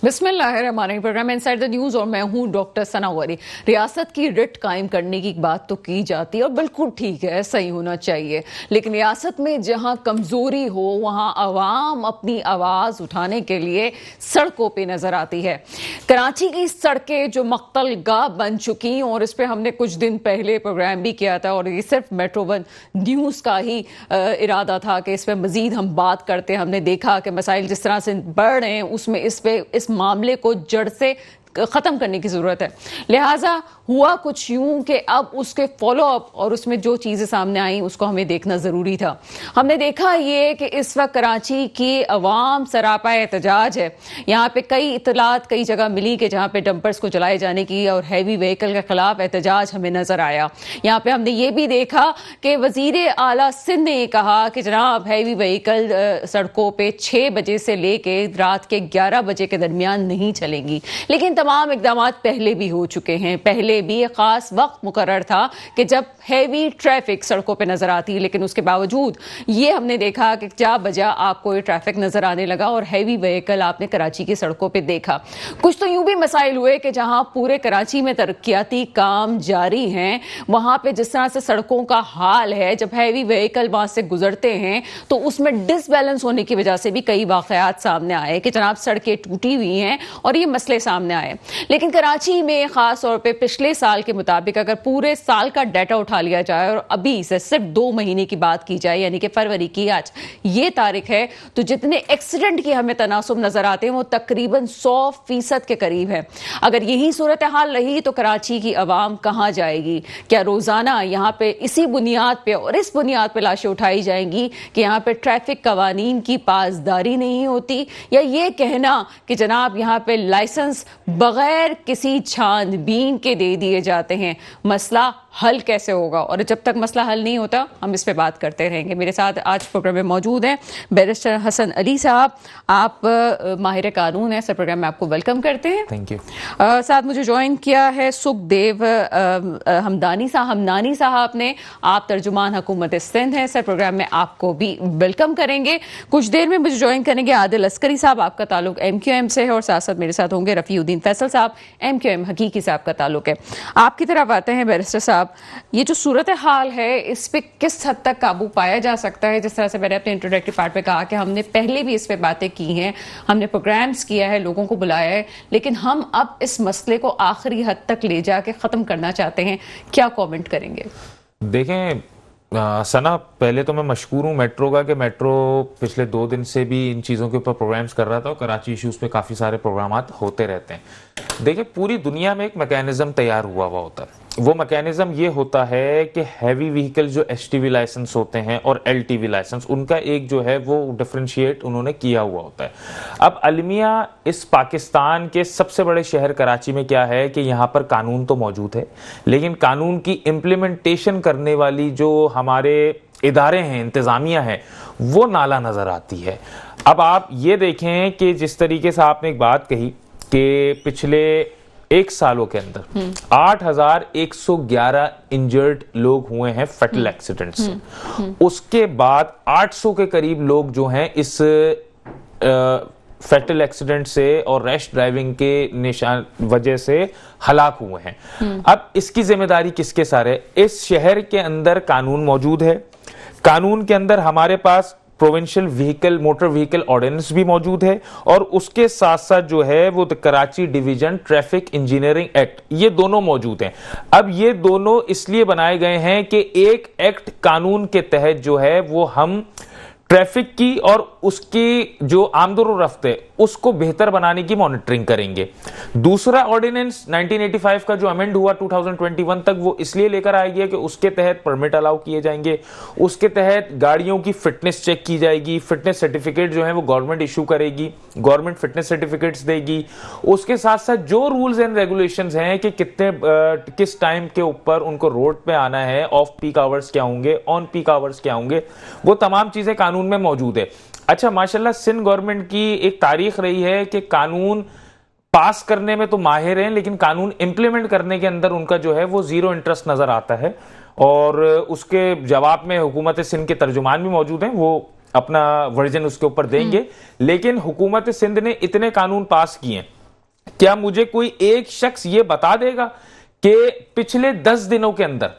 बिस्मिल्लाहिर्रहमानिर्रहीम। Programme inside the news और मैं हूं डॉक्टर सनावरी। रियासत की रिट कायम करने की बात तो की जाती है और बिल्कुल ठीक है, ऐसा ही होना चाहिए। लेकिन रियासत में जहां कमज़ोरी हो वहां आवाम अपनी आवाज़ उठाने के लिए सड़कों पे नजर आती है। कराची की सड़कें जो मक्तल गाह बन चुकी, और इस पर हमने कुछ दिन पहले प्रोग्राम भी किया था और ये सिर्फ मेट्रो वन न्यूज़ का ही इरादा था कि इस पर मज़ीद हम बात करते। हमने देखा कि मसाइल जिस तरह से बढ़ रहे हैं उसमें इस मामले को जड़ से ख़त्म करने की ज़रूरत है। लिहाजा हुआ कुछ यूं कि अब उसके फॉलो अप और उसमें जो चीज़ें सामने आई उसको हमें देखना ज़रूरी था। हमने देखा ये कि इस वक्त कराची की अवाम सरापा एहतजाज है। यहाँ पे कई इतलात कई जगह मिली कि जहाँ पे डंपर्स को जलाए जाने की और हैवी व्हीकल के खिलाफ एहतजाज हमें नज़र आया। यहाँ पे हमने ये भी देखा कि वज़ीर आला सिंध ने कहा कि जनाब हैवी व्हीकल सड़कों पर 6 बजे से लेके रात के 11 बजे के दरमियान नहीं चलेंगी। लेकिन तमाम इकदाम पहले भी हो चुके हैं। पहले भी एक खास वक्त मुकर्रर था कि जब हैवी ट्रैफिक सड़कों पे नजर आती है, लेकिन उसके बावजूद ये हमने देखा कि जा बजा आपको ये ट्रैफिक नजर आने लगा और हैवी व्हीकल आपने कराची की सड़कों पे देखा। कुछ तो यूं भी मसाइल हुए कि जहां पूरे कराची में तरक्याती काम जारी हैं, वहां पे जिस तरह से सड़कों का हाल है, जब हैवी व्हीकल वहां से गुजरते हैं तो उसमें डिसबैलेंस होने की वजह से भी कई वाकयात सामने आए कि जनाब सड़कें टूटी हुई हैं और ये मसले सामने आए। लेकिन कराची में खास तौर पे पिछले साल के मुताबिक अगर पूरे साल का डाटा उठा लिया जाए और अभी से सिर्फ 2 महीने की बात की जाए, यानी कि फरवरी की आज ये तारीख है, तो जितने एक्सीडेंट की हमें तनासुब नजर आते हैं वो तकरीबन 100% के करीब है। अगर यही सूरत हाल रही तो कराची की आवाम कहां जाएगी? क्या रोजाना यहां पे इसी बुनियाद पे और इस बुनियाद पे लाशें उठाई जाएंगी कि यहां पे ट्रैफिक कवानीन की पासदारी नहीं होती, या ये कहना कि जनाब यहां पे लाइसेंस बगैर किसी छानबीन के दे दिए जाते हैं? मसला हल कैसे होगा? और जब तक मसला हल नहीं होता हम इस पे बात करते रहेंगे। मेरे साथ आज प्रोग्राम में मौजूद हैं बैरिस्टर हसन अली साहब। आप माहिर कानून हैं, सर प्रोग्राम में आपको वेलकम करते हैं। Thank you. साथ मुझे ज्वाइन किया है सुखदेव हमदानी साहब ने। आप तर्जुमान हुकूमत सिंध हैं, सर प्रोग्राम में आपको भी वेलकम करेंगे। कुछ देर में मुझे ज्वाइन करेंगे आदिल अस्करी साहब, आपका ताल्लुक MQM से है, और साथ साथ मेरे साथ होंगे रफ़ीउद्दीन फैसल साहब, MQM हकीकी से आपका ताल्लुक है। आपकी तरफ आते हैं बैरिस्टर साहब, ये जो सूरत हाल है इस पे किस हद तक काबू पाया जा सकता है? जिस तरह से मैंने अपने इंट्रोडक्टरी पार्ट पे कहा कि हमने पहले भी इस पे बातें की हैं, हमने प्रोग्राम्स किया है, लोगों को बुलाया है, लेकिन हम अब इस मसले को आखिरी हद तक ले जाके खत्म करना चाहते हैं। क्या कमेंट करेंगे? देखें सना, पहले तो मैं मशकूर हूँ मेट्रो का कि मेट्रो पिछले 2 दिन से भी इन चीज़ों के ऊपर प्रोग्राम्स कर रहा था और कराची इश्यूज़ पे काफ़ी सारे प्रोग्राम होते रहते हैं। देखिए, पूरी दुनिया में एक मैकेनिज्म तैयार हुआ होता है। वो मैकेनिज्म ये होता है कि हैवी व्हीकल जो STV लाइसेंस होते हैं और LTV लाइसेंस, उनका एक जो है वो डिफरेंशिएट उन्होंने किया हुआ होता है। अब अलमिया इस पाकिस्तान के सबसे बड़े शहर कराची में क्या है कि यहाँ पर कानून तो मौजूद है, लेकिन कानून की इम्प्लीमेंटेशन करने वाली जो हमारे इदारे हैं, इंतजामिया है, वो नाला नजर आती है। अब आप ये देखें कि जिस तरीके से आपने एक बात कही कि पिछले 1 सालों के अंदर 8,111 इंजर्ड लोग हुए हैं फैटल एक्सीडेंट से। उसके बाद 800 के करीब लोग जो हैं इस फैटल एक्सीडेंट से और रैश ड्राइविंग के निशान वजह से हलाक हुए हैं। अब इसकी जिम्मेदारी किसके सर है? इस शहर के अंदर कानून मौजूद है, कानून के अंदर हमारे पास provincial vehicle motor vehicle ordinance भी मौजूद है, और उसके साथ साथ जो है वो Karachi division traffic engineering act, ये दोनों मौजूद हैं। अब ये दोनों इसलिए बनाए गए हैं कि एक एक्ट कानून के तहत जो है वो हम ट्रैफिक की और उसकी जो आमदोरफ्त है उसको बेहतर बनाने की मॉनिटरिंग करेंगे। दूसरा ऑर्डिनेंस 1985 का जो अमेंड हुआ 2021 तक, वो इसलिए लेकर आया गया कि उसके तहत परमिट अलाउ किए जाएंगे, उसके तहत गाड़ियों की फिटनेस चेक की जाएगी, फिटनेस सर्टिफिकेट जो है वो गवर्नमेंट इशू करेगी, गवर्नमेंट फिटनेस सर्टिफिकेट्स देगी। उसके साथ साथ जो रूल्स एंड रेगुलेशंस हैं कि किस टाइम के ऊपर उनको रोड पे आना है, ऑफ पीक आवर्स क्या होंगे, ऑन पीक आवर्स क्या होंगे, वो तमाम चीजें कानून में मौजूद है। अच्छा, माशाल्लाह सिंध गवर्नमेंट की एक तारीख रही है कि कानून पास करने में तो माहिर हैं, लेकिन कानून इंप्लीमेंट करने के अंदर उनका जो है वो जीरो इंटरेस्ट नजर आता है। और उसके जवाब में हुकूमत सिंध के तर्जुमान भी मौजूद हैं, वो अपना वर्जन उसके ऊपर देंगे। लेकिन हुकूमत सिंध ने इतने कानून पास किए हैं क्या मुझे कोई एक शख्स ये बता देगा कि पिछले 10 दिनों के अंदर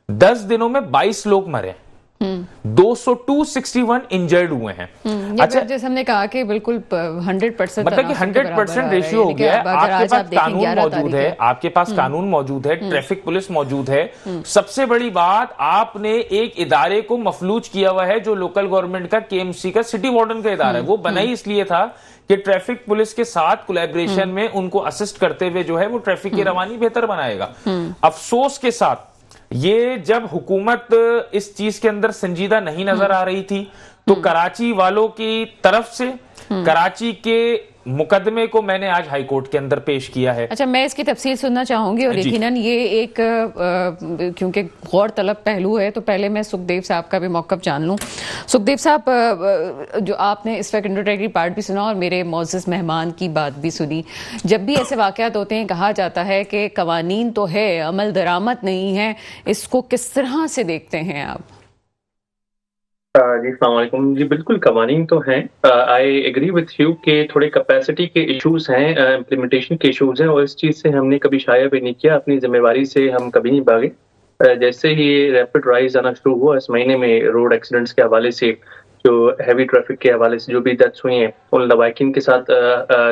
10 दिनों में 22 लोग मरे, 261 इंजर्ड हुए हैं। अच्छा, जैसे हमने कहा कि बिल्कुल 100% मतलब कि 100% रेशियो हो गया है। आपके पास कानून मौजूद है, आपके पास कानून मौजूद है, ट्रैफिक पुलिस मौजूद है। सबसे बड़ी बात, आपने एक इदारे को मफलूज किया हुआ है जो लोकल गवर्नमेंट का केएमसी का सिटी वार्डन का इदारा है। वो बना ही इसलिए था कि ट्रैफिक पुलिस के साथ कोलैबोरेशन में उनको असिस्ट करते हुए जो है वो ट्रैफिक की रवानी बेहतर बनाएगा। अफसोस के साथ ये जब हुकूमत इस चीज के अंदर संजीदा नहीं नजर आ रही थी तो कराची वालों की तरफ से कराची के मुकदमे को मैंने आज हाई कोर्ट के अंदर पेश किया है। अच्छा, मैं इसकी तफसील सुनना चाहूंगी और यकीनन ये एक क्योंकि गौर तलब पहलू है, तो पहले मैं सुखदेव साहब का भी मौक़िफ़ जान लूं। सुखदेव साहब, जो आपने इस वक्त इंट्रोडक्टरी पार्ट भी सुना और मेरे मोअज़्ज़ज़ मेहमान की बात भी सुनी, जब भी ऐसे वाक़यात होते हैं कहा जाता है कि कवानीन तो है, अमल दरामद नहीं है, इसको किस तरह से देखते हैं आप? जी अस्सलाम वालेकुम। जी बिल्कुल कवानीन तो हैं। आई एग्री विथ यू कि थोड़े कैपेसिटी के इश्यूज हैं, इम्प्लीमेंटेशन के इश्यूज हैं और इस चीज़ से हमने कभी शाया भी नहीं किया, अपनी जिम्मेवारी से हम कभी नहीं भागे। जैसे ही रैपिड राइज आना शुरू हुआ इस महीने में रोड एक्सीडेंट्स के हवाले से, जो हैवी ट्रैफिक के हवाले से जो भी डेथ्स हुई हैं, उन लवाकिन के साथ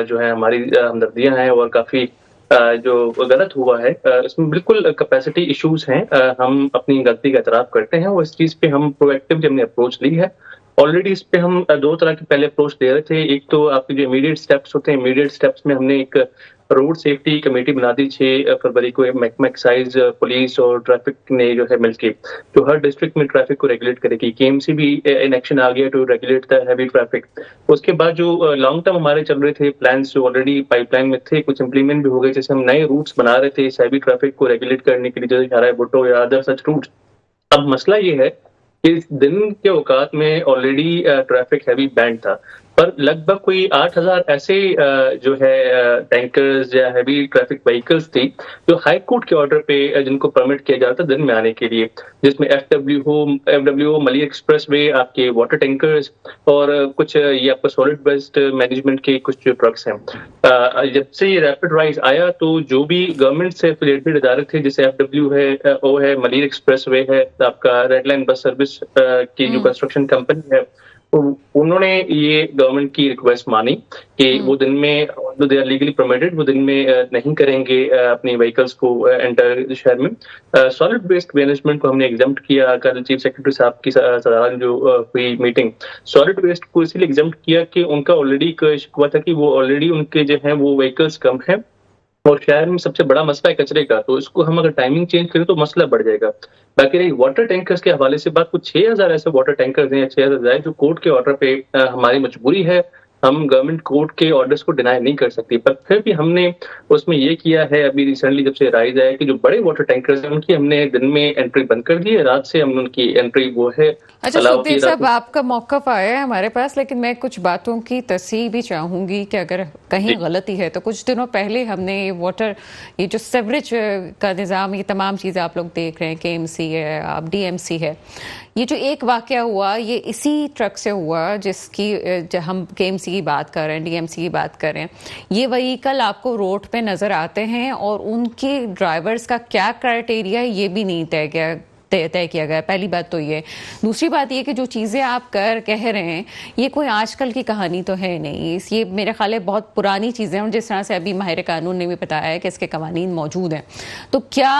जो है हमारी हमदर्दियाँ हैं और काफ़ी जो गलत हुआ है इसमें बिल्कुल कैपेसिटी इश्यूज हैं। हम अपनी गलती का एतराफ़ करते हैं और इस चीज़ पे हम प्रोएक्टिवली हमने अप्रोच ली है। ऑलरेडी इस पे हम 2 तरह के पहले अप्रोच दे रहे थे। एक तो आपके जो इमीडिएट स्टेप्स होते हैं, इमीडिएट स्टेप्स में हमने एक रोड सेफ्टी कमेटी बना दी 6 फरवरी को। महकमा एक्साइज, पुलिस और ट्रैफिक ने जो है मिलके जो हर डिस्ट्रिक्ट में ट्रैफिक को रेगुलेट करेगी। केएमसी भी इन एक्शन आ गया to regulate the heavy traffic. उसके बाद जो लॉन्ग टर्म हमारे चल रहे थे प्लान्स जो ऑलरेडी पाइपलाइन में थे, कुछ इंप्लीमेंट भी हो गए। जैसे हम नए रूट्स बना रहे थे इस हैवी ट्रैफिक को रेगुलेट करने के लिए, जैसे शाहराह भुट्टो या अदर सच रूट्स। अब मसला ये है कि इस दिन के औकात में ऑलरेडी ट्रैफिक हैवी बैंड था, पर लगभग कोई 8000 ऐसे जो है टैंकर्स या हैवी ट्रैफिक व्हीकल्स थी जो हाई कोर्ट के ऑर्डर पे जिनको परमिट किया जा रहा था दिन में आने के लिए, जिसमें एफडब्ल्यूओ, मलिर एक्सप्रेस वे, आपके वाटर टैंकर्स और कुछ ये आपका सॉलिड वेस्ट मैनेजमेंट के कुछ जो ट्रक्स हैं। जब से ये रैपिड राइज आया तो जो भी गवर्नमेंट से एफिलिएटेड इदारे थे, जैसे एफडब्ल्यू है, ओ है, मलिर एक्सप्रेस वे है, आपका रेड लाइन बस सर्विस की जो कंस्ट्रक्शन कंपनी है, उन्होंने ये गवर्नमेंट की रिक्वेस्ट मानी कि वो दिन में, दे आर लीगली परमिटेड, वो दिन में नहीं करेंगे अपनी व्हीकल्स को एंटर शहर में। सॉलिड वेस्ट मैनेजमेंट को हमने एग्जम्प्ट किया। कल चीफ सेक्रेटरी साहब की सदारत जो हुई मीटिंग, सॉलिड वेस्ट को इसीलिए एग्जम्प्ट किया कि उनका ऑलरेडी शिकवा था कि वो ऑलरेडी उनके जो है वो व्हीकल्स कम है और शहर में सबसे बड़ा मसला है कचरे का, तो इसको हम अगर टाइमिंग चेंज करें तो मसला बढ़ जाएगा। बाकी रही वाटर टैंकर्स के हवाले से बात, कुछ 6000 ऐसे वाटर टैंकर्स हैं, 6000 जो कोर्ट के ऑर्डर पे हमारी मजबूरी है, हम गवर्नमेंट कोर्ट के ऑर्डर्स को डिनाई नहीं कर सकती, पर फिर भी हमने उसमें ये किया है। अभी रिसेंटली जब से राइज आया कि जो बड़े वाटर टैंकर्स हैं उनकी हमने दिन में एंट्री बंद कर दी है, रात से हम उनकी एंट्री वो है। अच्छा सुखदेव साहब, आपका मौक़िफ़ आया है हमारे पास, लेकिन मैं कुछ बातों की तस्हीह भी चाहूंगी कि अगर कहीं गलती है तो कुछ दिनों पहले हमने ये जो सेवरेज का निज़ाम, ये तमाम चीज़ें आप लोग देख रहे हैं, केएमसी है, आप डीएमसी है, ये जो एक वाकया हुआ ये इसी ट्रक से हुआ जिसकी हम केएमसी की बात कर रहे हैं, डीएमसी की बात कर रहे हैं। ये व्हीकल आपको रोड पे नज़र आते हैं और उनके ड्राइवर्स का क्या क्राइटेरिया है ये भी नहीं तय किया गया। पहली बात तो ये। दूसरी बात ये कि जो चीज़ें आप कह रहे हैं ये कोई आजकल की कहानी तो है नहीं, ये मेरे ख्याल है बहुत पुरानी चीज़ें हैं और जिस तरह से अभी माहिर कानून ने भी बताया है कि इसके कवानीन मौजूद हैं। तो क्या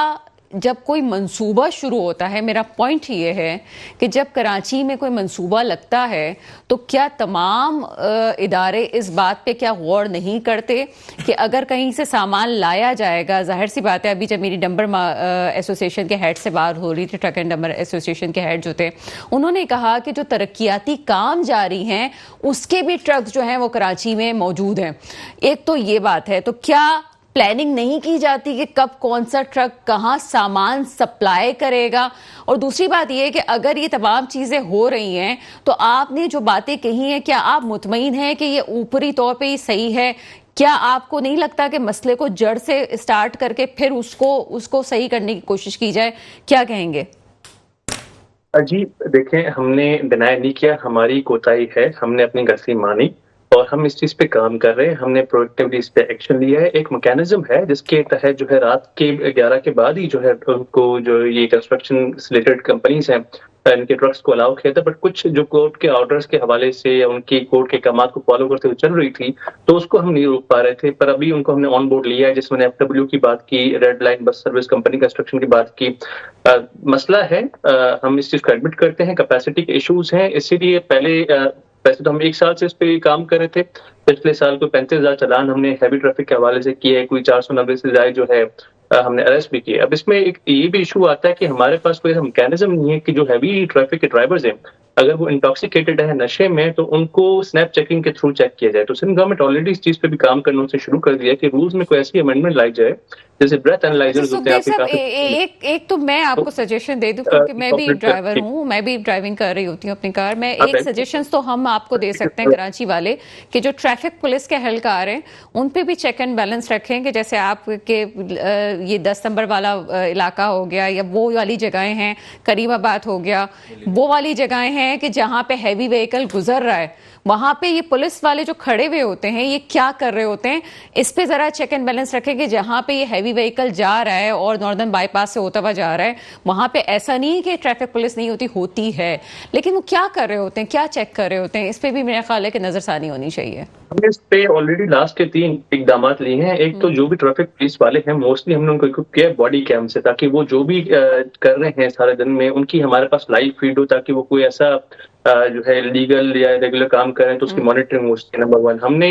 जब कोई मंसूबा शुरू होता है, मेरा पॉइंट ये है कि जब कराची में कोई मंसूबा लगता है तो क्या तमाम इदारे इस बात पे क्या गौर नहीं करते कि अगर कहीं से सामान लाया जाएगा, जाहिर सी बात है, अभी जब मेरी डंबर एसोसिएशन के हेड से बात हो रही थी, ट्रक एंड डंबर एसोसिएशन के हेड जो थे, उन्होंने कहा कि जो तरक्याती काम जारी हैं उसके भी ट्रक जो हैं वो कराची में मौजूद हैं। एक तो ये बात है, तो क्या प्लानिंग नहीं की जाती कि कब कौन सा ट्रक कहां सामान सप्लाई करेगा? और दूसरी बात यह है कि अगर ये तमाम चीजें हो रही हैं तो आपने जो बातें कही हैं, क्या आप मुतमईन हैं कि ये ऊपरी तौर पे ही सही है? क्या आपको नहीं लगता कि मसले को जड़ से स्टार्ट करके फिर उसको सही करने की कोशिश की जाए? क्या कहेंगे? जी देखें, हमने डिनाई नहीं किया, हमारी कोताही है, हमने अपनी गलती मानी और हम इस चीज पे काम कर रहे हैं। हमने प्रोएक्टिवली इस पे एक्शन लिया है। एक मैकेनिज्म है जिसके तहत जो है रात के 11 के बाद ही जो है उनको जो ये कंस्ट्रक्शन रिलेटेड कंपनीज हैं इनके ट्रक्स को अलाउ किया था, बट कुछ जो कोर्ट के ऑर्डर्स के हवाले से या उनकी कोर्ट के कामात को फॉलो करते हुए चल रही थी, तो उसको हम नहीं रोक पा रहे थे। पर अभी उनको हमने ऑन बोर्ड लिया है, जिसमें FW की बात की, red line bus service company construction की बात की। मसला है, हम इस चीज को एडमिट करते हैं, कैपेसिटी के इश्यूज हैं, इसीलिए पहले वैसे तो हम 1 साल से इस पे काम कर रहे थे। पिछले साल को 35,000 चालान हमने हैवी ट्रैफिक के हवाले से किए हैं, कोई 490 से ज्यादा जो है हमने अरेस्ट भी किए। अब इसमें एक ये भी इशू आता है कि हमारे पास कोई मैकेनिज्म नहीं है कि जो हैवी ट्रैफिक के ड्राइवर्स हैं, अगर वो इंटॉक्सिकेटेड है, नशे में, तो उनको स्नैप चेकिंग के थ्रू चेक किया जाए। तो सिंध गवर्नमेंट ऑलरेडी इस चीज पे भी काम करना से शुरू कर दिया कि रूल्स में कोई ऐसी अमेंडमेंट लाई जाए, जैसे ब्रेथ एनालाइजर्स होते हैं सुखदेव साहब, एक तो मैं आपको सजेशन दे दूं, क्योंकि मैं भी ड्राइवर हूं, मैं भी ड्राइविंग कर रही होती हूं अपनी कार में। एक सजेशंस तो हम आपको दे सकते हैं कराची वाले, कि जो ट्रैफिक पुलिस के एहलकार हैं उन पे भी चेक एंड बैलेंस रखें, कि जैसे आपके ये 10 नंबर वाला इलाका हो गया, या वो वाली जगहें हैं, करीमाबाद हो गया, वो वाली जगहें हैं कि जहां पे हैवी व्हीकल गुजर रहा है, वहां पे ये पुलिस वाले जो खड़े हुए होते हैं ये क्या कर रहे होते हैं, इस पे जरा चेक एंड बैलेंस रखें कि जहां पे ये हैवी व्हीकल जा रहा है और नॉर्दर्न बाईपास से होता हुआ जा रहा है, वहां पे ऐसा नहीं है कि ट्रैफिक पुलिस नहीं होती है, लेकिन वो क्या कर रहे होते हैं, क्या चेक कर रहे होते हैं, इस पे भी मेरा ख्याल है कि नजरसानी होनी चाहिए। हमने इस पे ऑलरेडी लास्ट के 3 इकदाम लिए हैं। एक तो जो भी ट्रैफिक पुलिस वाले हैं, मोस्टली हमने उनको इक्विप किया बॉडी कैम से, ताकि वो जो भी कर रहे हैं सारे दिन में, उनकी हमारे पास लाइव फीड हो, ताकि वो कोई ऐसा जो है लीगल या रेगुलर काम करें तो उसकी मॉनिटरिंग हो सके। नंबर 1, हमने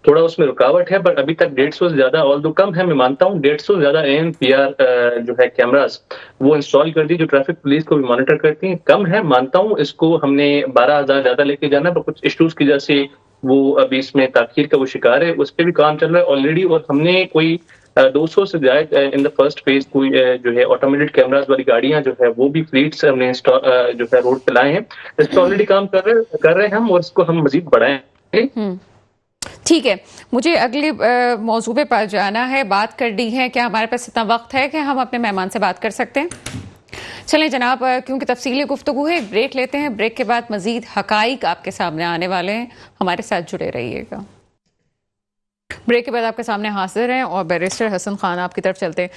थोड़ा उसमें रुकावट है, बट अभी तक 150 से ज्यादा, ऑल दो कम है मैं मानता हूँ, 150 से ज्यादा ANPR जो है कैमरास वो इंस्टॉल कर दी, जो ट्रैफिक पुलिस को भी मॉनिटर करती हैं। कम है मानता हूँ, इसको हमने 12,000 ज्यादा लेके जाना, पर कुछ इश्यूज की वजह से वो अभी इसमें ताखीर का वो शिकार है। उस पर भी काम चल रहा है ऑलरेडी, और हमने कोई 200 से ज्यादा इन द फर्स्ट फेज कोई जो है ऑटोमेटेड कैमरास वाली गाड़ियां जो है वो भी फ्लीट्स हमने जो है रोड पे लाए हैं। इस पर ऑलरेडी काम कर रहे हैं हम, और इसको हम मजीद बढ़ाएंगे। ठीक है, मुझे अगले मौजू पे जाना है, बात करनी है। क्या हमारे पास इतना वक्त है कि हम अपने मेहमान से बात कर सकते हैं? चलें जनाब, क्योंकि तफसीली गुफ्तगू है, एक ब्रेक लेते हैं। ब्रेक के बाद मजीद हकाइक आपके सामने आने वाले हैं, हमारे साथ जुड़े रहिएगा। ब्रेक के बाद आपके सामने हाजिर हैं और बैरिस्टर हसन खान आपकी तरफ चलते हैं।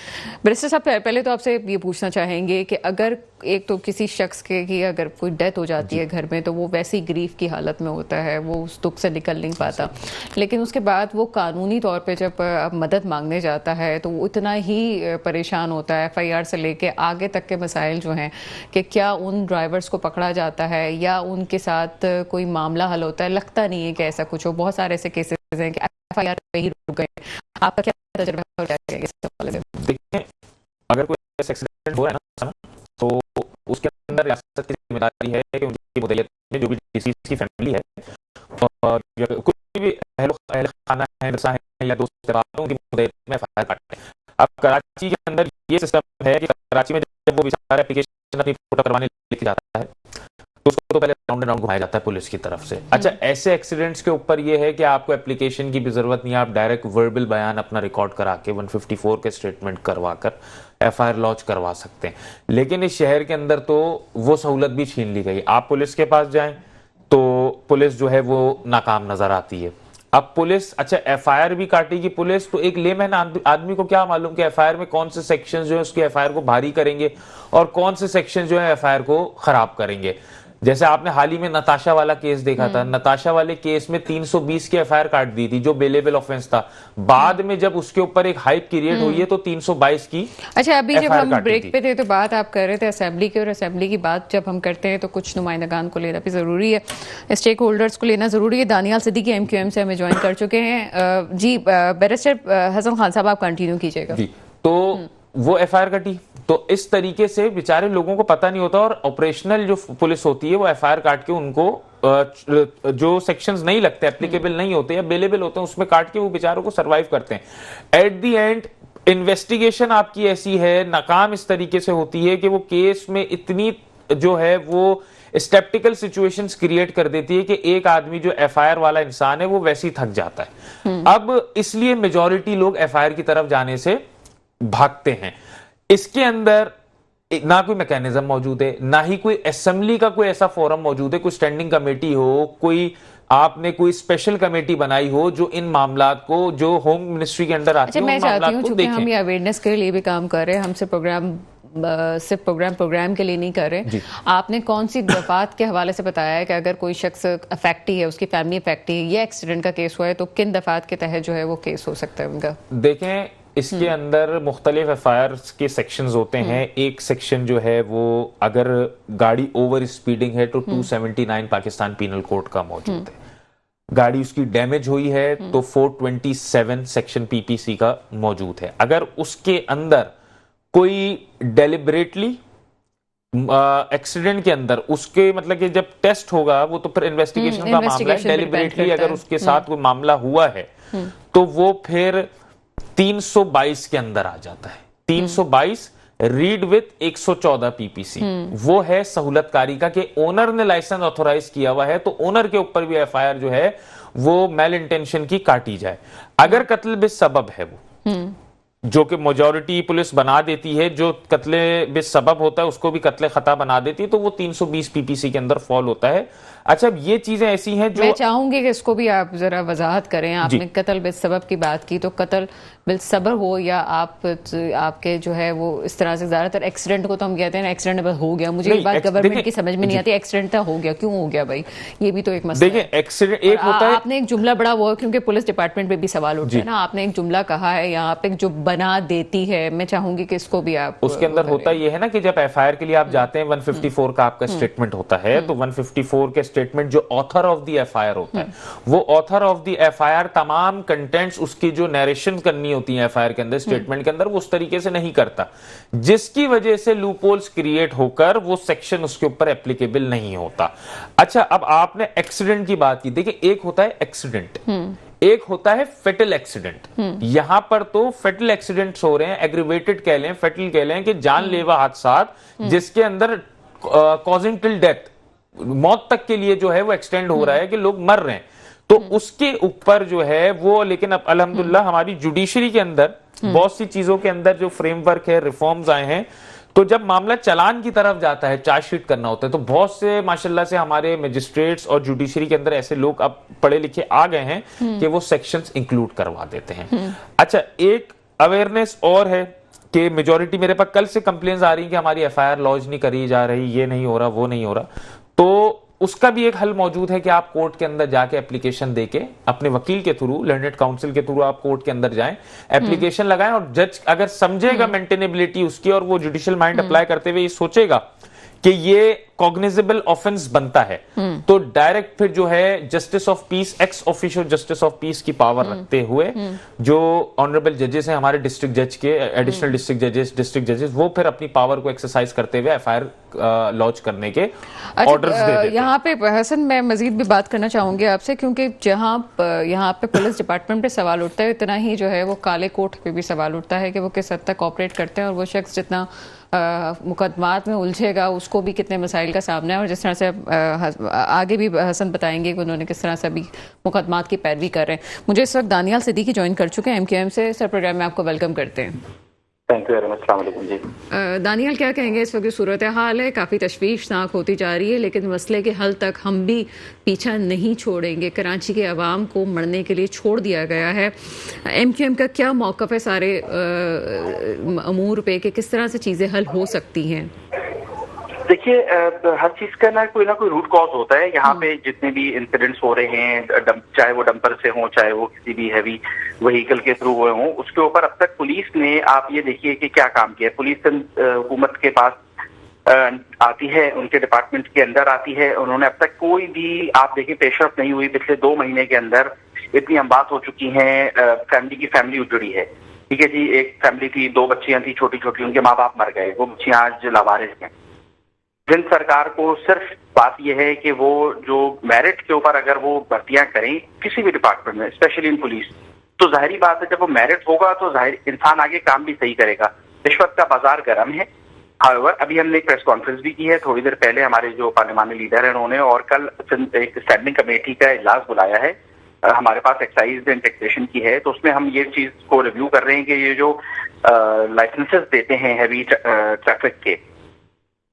बैरिस्टर साहब, पहले तो आपसे ये पूछना चाहेंगे कि अगर एक तो किसी शख्स की अगर कोई डेथ हो जाती है घर में, तो वो वैसी ग्रीफ की हालत में होता है, वो उस दुख से निकल नहीं पाता, लेकिन उसके बाद वो कानूनी तौर पे जब मदद मांगने जाता है तो वो इतना ही परेशान होता है, FIR से लेके आगे तक के मसाइल जो हैं कि क्या उन ड्राइवर्स को पकड़ा जाता है या उनके साथ कोई मामला हल होता है। लगता नहीं है कि ऐसा कुछ हो, बहुत सारे ऐसे केसेस हैं कि FIR पे ही रुक गए। आपका क्या तजुर्बा है इस हवाले से? देखिए, अगर कोई एक्सीडेंट हुआ है ना, तो उसके अंदर रियासत की जिम्मेदारी है कि उनकी मुद्दत में जो भी डिसीज की फैमिली है और कोई भी अहल खाना है, दरसा है या दोस्त वालों, उनकी मुद्दत में FIR काटते हैं। अब कराची के अंदर ये सिस्टम है कि कराची में जब वो बेचारा एप्लीकेशन अपनी फोटो करवाने लेके जाता है, तो उसको तो पहले राउंड एंड राउंड घुमाया जाता है पुलिस की तरफ से। अच्छा, ऐसे एक्सीडेंट्स के ऊपर ये है कि आपको एप्लीकेशन की भी जरूरत नहीं है, आप डायरेक्ट वर्बल बयान अपना रिकॉर्ड करा के 154 के स्टेटमेंट करवाकर FIR लॉन्च करवा सकते हैं। लेकिन इस शहर के अंदर तो वो सहूलत भी छीन ली गई। आप पुलिस के पास जाएं तो पुलिस जो है वो नाकाम नजर आती है। अब पुलिस, अच्छा FIR भी काटेगी पुलिस, तो एक लेमैन आदमी को क्या मालूम कि FIR में कौन से सेक्शन जो है उसकी FIR को भारी करेंगे और कौन से सेक्शन जो है FIR को खराब करेंगे। जैसे आपने हाल ही में नताशा वाला केस देखा था, नताशा वाले केस में 320 की FIR काट दी थी जो बेलेबल ऑफेंस था। बाद में जब उसके ऊपर एक हाइप क्रिएट हुई है तो 322 की। अच्छा, अभी जब हम ब्रेक पे थे तो बात आप कर रहे थे असेंबली की, और असेंबली की बात जब हम करते हैं तो कुछ नुमाइंदगान को लेना भी जरूरी है, स्टेक होल्डर्स को लेना जरूरी है। दानियाल सिद्दीकी MQM से हमें ज्वाइन कर चुके हैं। जी बैरिस्टर हसन खान साहब, आप कंटिन्यू कीजिएगा। जी, तो वो FIR कटी, तो इस तरीके से बेचारे लोगों को पता नहीं होता, और ऑपरेशनल जो पुलिस होती है वो FIR काट के उनको जो सेक्शंस नहीं लगते, एप्लीकेबल नहीं होते या बेलेबल होते हैं, उसमें काट के वो बेचारों को सरवाइव करते हैं। एट द एंड इन्वेस्टिगेशन आपकी ऐसी है, नाकाम इस तरीके से होती है कि वो केस में इतनी जो है वो स्टेप्टिकल सिचुएशंस क्रिएट कर देती है कि एक आदमी जो FIR वाला इंसान है वो वैसे ही थक जाता है। अब इसलिए मेजॉरिटी लोग FIR की तरफ जाने से भागते हैं। इसके अंदर ना कोई मैकेनिज्म मौजूद है, ना ही कोई असेंबली का कोई ऐसा फोरम मौजूद है, कोई स्टैंडिंग कमेटी हो, कोई आपने कोई स्पेशल कमेटी बनाई हो जो इन मामलात को, जो होम मिनिस्ट्री के अंदर आती अच्छा, है, मैं उन चाहती मामलात हूँ को चूंकि हम देखें। ये अवेयरनेस के लिए भी काम कर रहे हैं, हमसे सिर्फ प्रोग्राम के लिए नहीं कर रहे। आपने कौन सी दफात के हवाले से बताया है कि अगर कोई शख्स अफेक्टी है, उसकी फैमिली अफेक्टी है, ये एक्सीडेंट का केस हुआ है, तो किन दफात के तहत जो है वो केस हो सकता है उनका? देखें, इसके अंदर मुख्तलिफ एफआईआर के सेक्शंस होते हैं। एक सेक्शन जो है वो अगर गाड़ी ओवर स्पीडिंग है तो 279 पाकिस्तान पीनल कोड का मौजूद है। गाड़ी उसकी डैमेज हुई है तो 427 सेक्शन पीपीसी का मौजूद है। अगर उसके अंदर कोई डेलिबरेटली एक्सीडेंट के अंदर उसके मतलब कि जब टेस्ट होगा वो तो फिर इन्वेस्टिगेशन का मामला है। डेलिबरेटली अगर उसके साथ कोई मामला हुआ है तो वो फिर 322 के अंदर आ जाता है। 322 रीड विथ 114 पीपीसी, वो है सहूलतकारी का कि ओनर ने लाइसेंस ऑथोराइज किया हुआ है तो ओनर के ऊपर भी एफआईआर जो है वो मेल इंटेंशन की काटी जाए। अगर कत्ल बिस्सबब है वो, जो कि मेजॉरिटी पुलिस बना देती है, जो कत्ले बिस्सबब होता है उसको भी कत्ले खता बना देती है, तो वो 320 पीपीसी के अंदर फॉल होता है। अच्छा, ये चीजें ऐसी हैं जो मैं चाहूंगी कि इसको भी आप जरा वजाहत करें। आपने कत्ल बिस्सबब की बात की, तो कत्ल बिस्सबब हो या आपके जो है वो इस तरह से, ज्यादातर एक्सीडेंट को तो हम कहते हैं एक्सीडेंट बस हो गया। मुझे ये बात गवर्नमेंट की समझ में नहीं आती, एक्सीडेंट था हो गया, क्यों हो गया भाई? ये भी तो एक मसला है। देखिए, एक्सीडेंट एक होता है, आपने एक जुमला बड़ा वो, क्योंकि पुलिस डिपार्टमेंट पे भी सवाल उठता है ना, आपने एक जुमला कहा है यहाँ पे जो बना देती है, मैं चाहूंगी कि इसको भी आप उसके अंदर होता ये है ना कि जब एफआईआर के लिए आप जाते हैं 154 का आपका स्टेटमेंट होता है, तो 154 के स्टेटमेंट जो ऑथर ऑफ द एफआईआर होता है, वो ऑथर ऑफ द एफआईआर तमाम कंटेंट्स उसकी जो नरेशन करनी होती है एफआईआर के अंदर, स्टेटमेंट के अंदर, वो उस तरीके से नहीं करता, जिसकी वजह से लूपहोल्स क्रिएट होकर वो सेक्शन उसके ऊपर एप्लीकेबल नहीं होता। अच्छा, अब आपने एक्सीडेंट की बात की। देखिए, एक होता है एक्सीडेंट, एक होता है फेटल एक्सीडेंट। यहां पर तो फेटल एक्सीडेंट्स हो रहे हैं, एग्रीवेटेड कह लें, फेटल कह लें, कि जानलेवा हादसा जिसके अंदर कॉजिंग टिल डेथ, मौत तक के लिए जो है वो एक्सटेंड हो रहा है कि लोग मर रहे हैं, तो उसके ऊपर जो है वो, लेकिन अब अल्हम्दुलिल्लाह हमारी जुडिशरी के अंदर बहुत सी चीजों के अंदर जो फ्रेमवर्क है, रिफॉर्म्स आए हैं, तो जब मामला चालान की तरफ जाता है, चार्जशीट करना होता है, तो बहुत से माशाल्लाह से हमारे मजिस्ट्रेट्स और जुडिशरी के अंदर ऐसे लोग अब पढ़े लिखे आ गए हैं कि वो सेक्शंस इंक्लूड करवा देते हैं। अच्छा, एक अवेयरनेस और है कि मेजॉरिटी, मेरे पास कल से कंप्लेंट्स आ रही हैं कि हमारी एफआईआर लॉन्च नहीं करी जा रही, ये नहीं हो रहा, वो नहीं हो रहा, तो उसका भी एक हल मौजूद है कि आप कोर्ट के अंदर जाके एप्लीकेशन देके अपने वकील के थ्रू, लर्नेड काउंसिल के थ्रू आप कोर्ट के अंदर जाएं, एप्लीकेशन लगाएं, और जज अगर समझेगा मेंटेनेबिलिटी उसकी और वो जुडिशियल माइंड अप्लाई करते हुए ये सोचेगा कि ये कॉग्निजेबल ऑफेंस बनता है, तो डायरेक्ट फिर जो है justice of peace, ex officio justice of peace की पावर रखते हुए जो ऑनरेबल जजेस हैं हमारे डिस्ट्रिक्ट जज के, एडिशनल डिस्ट्रिक्ट जजेस, वो फिर अपनी पावर को एक्सरसाइज करते हुए एफआईआर लॉन्च करने के ऑर्डर्स दे देते हैं। यहाँ पे हसन, मैं मजीद भी बात करना चाहूंगी आपसे, क्योंकि जहाँ यहाँ पे पुलिस डिपार्टमेंट पे सवाल उठता है, इतना ही जो है वो काले कोर्ट पे भी सवाल उठता है कि वो किस हद तक ऑपरेट करते हैं, और वो शख्स जितना मुकदमात में उलझेगा उसको भी कितने मसाइल का सामना है। और जिस तरह से आगे भी हसन बताएंगे कि उन्होंने किस तरह से अभी मुकदमात की पैरवी कर रहे हैं। मुझे इस वक्त दानियाल सिद्दीकी ज्वाइन कर चुके हैं MQM से। सर, प्रोग्राम में आपको वेलकम करते हैं। Thank you very much. अस्सलाम वालेकुम जी। दानियाल, क्या कहेंगे? इस वक्त सूरत हाल है काफ़ी तशवीशनाक होती जा रही है, लेकिन मसले के हल तक हम भी पीछा नहीं छोड़ेंगे। कराची के अवाम को मरने के लिए छोड़ दिया गया है। MQM का क्या मौक़िफ़ है सारे अमूर पे कि किस तरह से चीज़ें हल हो सकती हैं? देखिए, हर चीज का ना कोई रूट कॉज होता है। यहाँ पे जितने भी इंसिडेंट्स हो रहे हैं, चाहे वो डंपर से हो, चाहे वो किसी भी हैवी व्हीकल के थ्रू हुए हों, उसके ऊपर अब तक पुलिस ने, आप ये देखिए कि क्या काम किया। पुलिस हुकूमत के पास आती है, उनके डिपार्टमेंट के अंदर आती है, उन्होंने अब तक कोई भी, आप देखिए, पेशरफ नहीं हुई। पिछले 2 महीने के अंदर इतनी अमवात हो चुकी हैं, फैमिली उजड़ी है। ठीक है जी, एक फैमिली थी, 2 बच्चियां थी छोटी छोटी, उनके माँ बाप मर गए, वो बच्चियां आज लावारिस हैं। जिन सरकार को सिर्फ बात यह है कि वो जो मेरिट के ऊपर अगर वो भर्तियां करें किसी भी डिपार्टमेंट में, स्पेशली इन पुलिस, तो जाहिर बात है जब वो मेरिट होगा तो जाहिर इंसान आगे काम भी सही करेगा। रिश्वत का बाजार गर्म है। हाउएवर, अभी हमने एक प्रेस कॉन्फ्रेंस भी की है थोड़ी देर पहले, हमारे जो पार्लिमानी लीडर हैं उन्होंने, और कल एक स्टैंडिंग कमेटी का इजलास बुलाया है हमारे पास, एक्साइज एंड टैक्सेशन की है, तो उसमें हम ये चीज को रिव्यू कर रहे हैं कि ये जो लाइसेंसेस देते हैं हैवी ट्रैफिक के,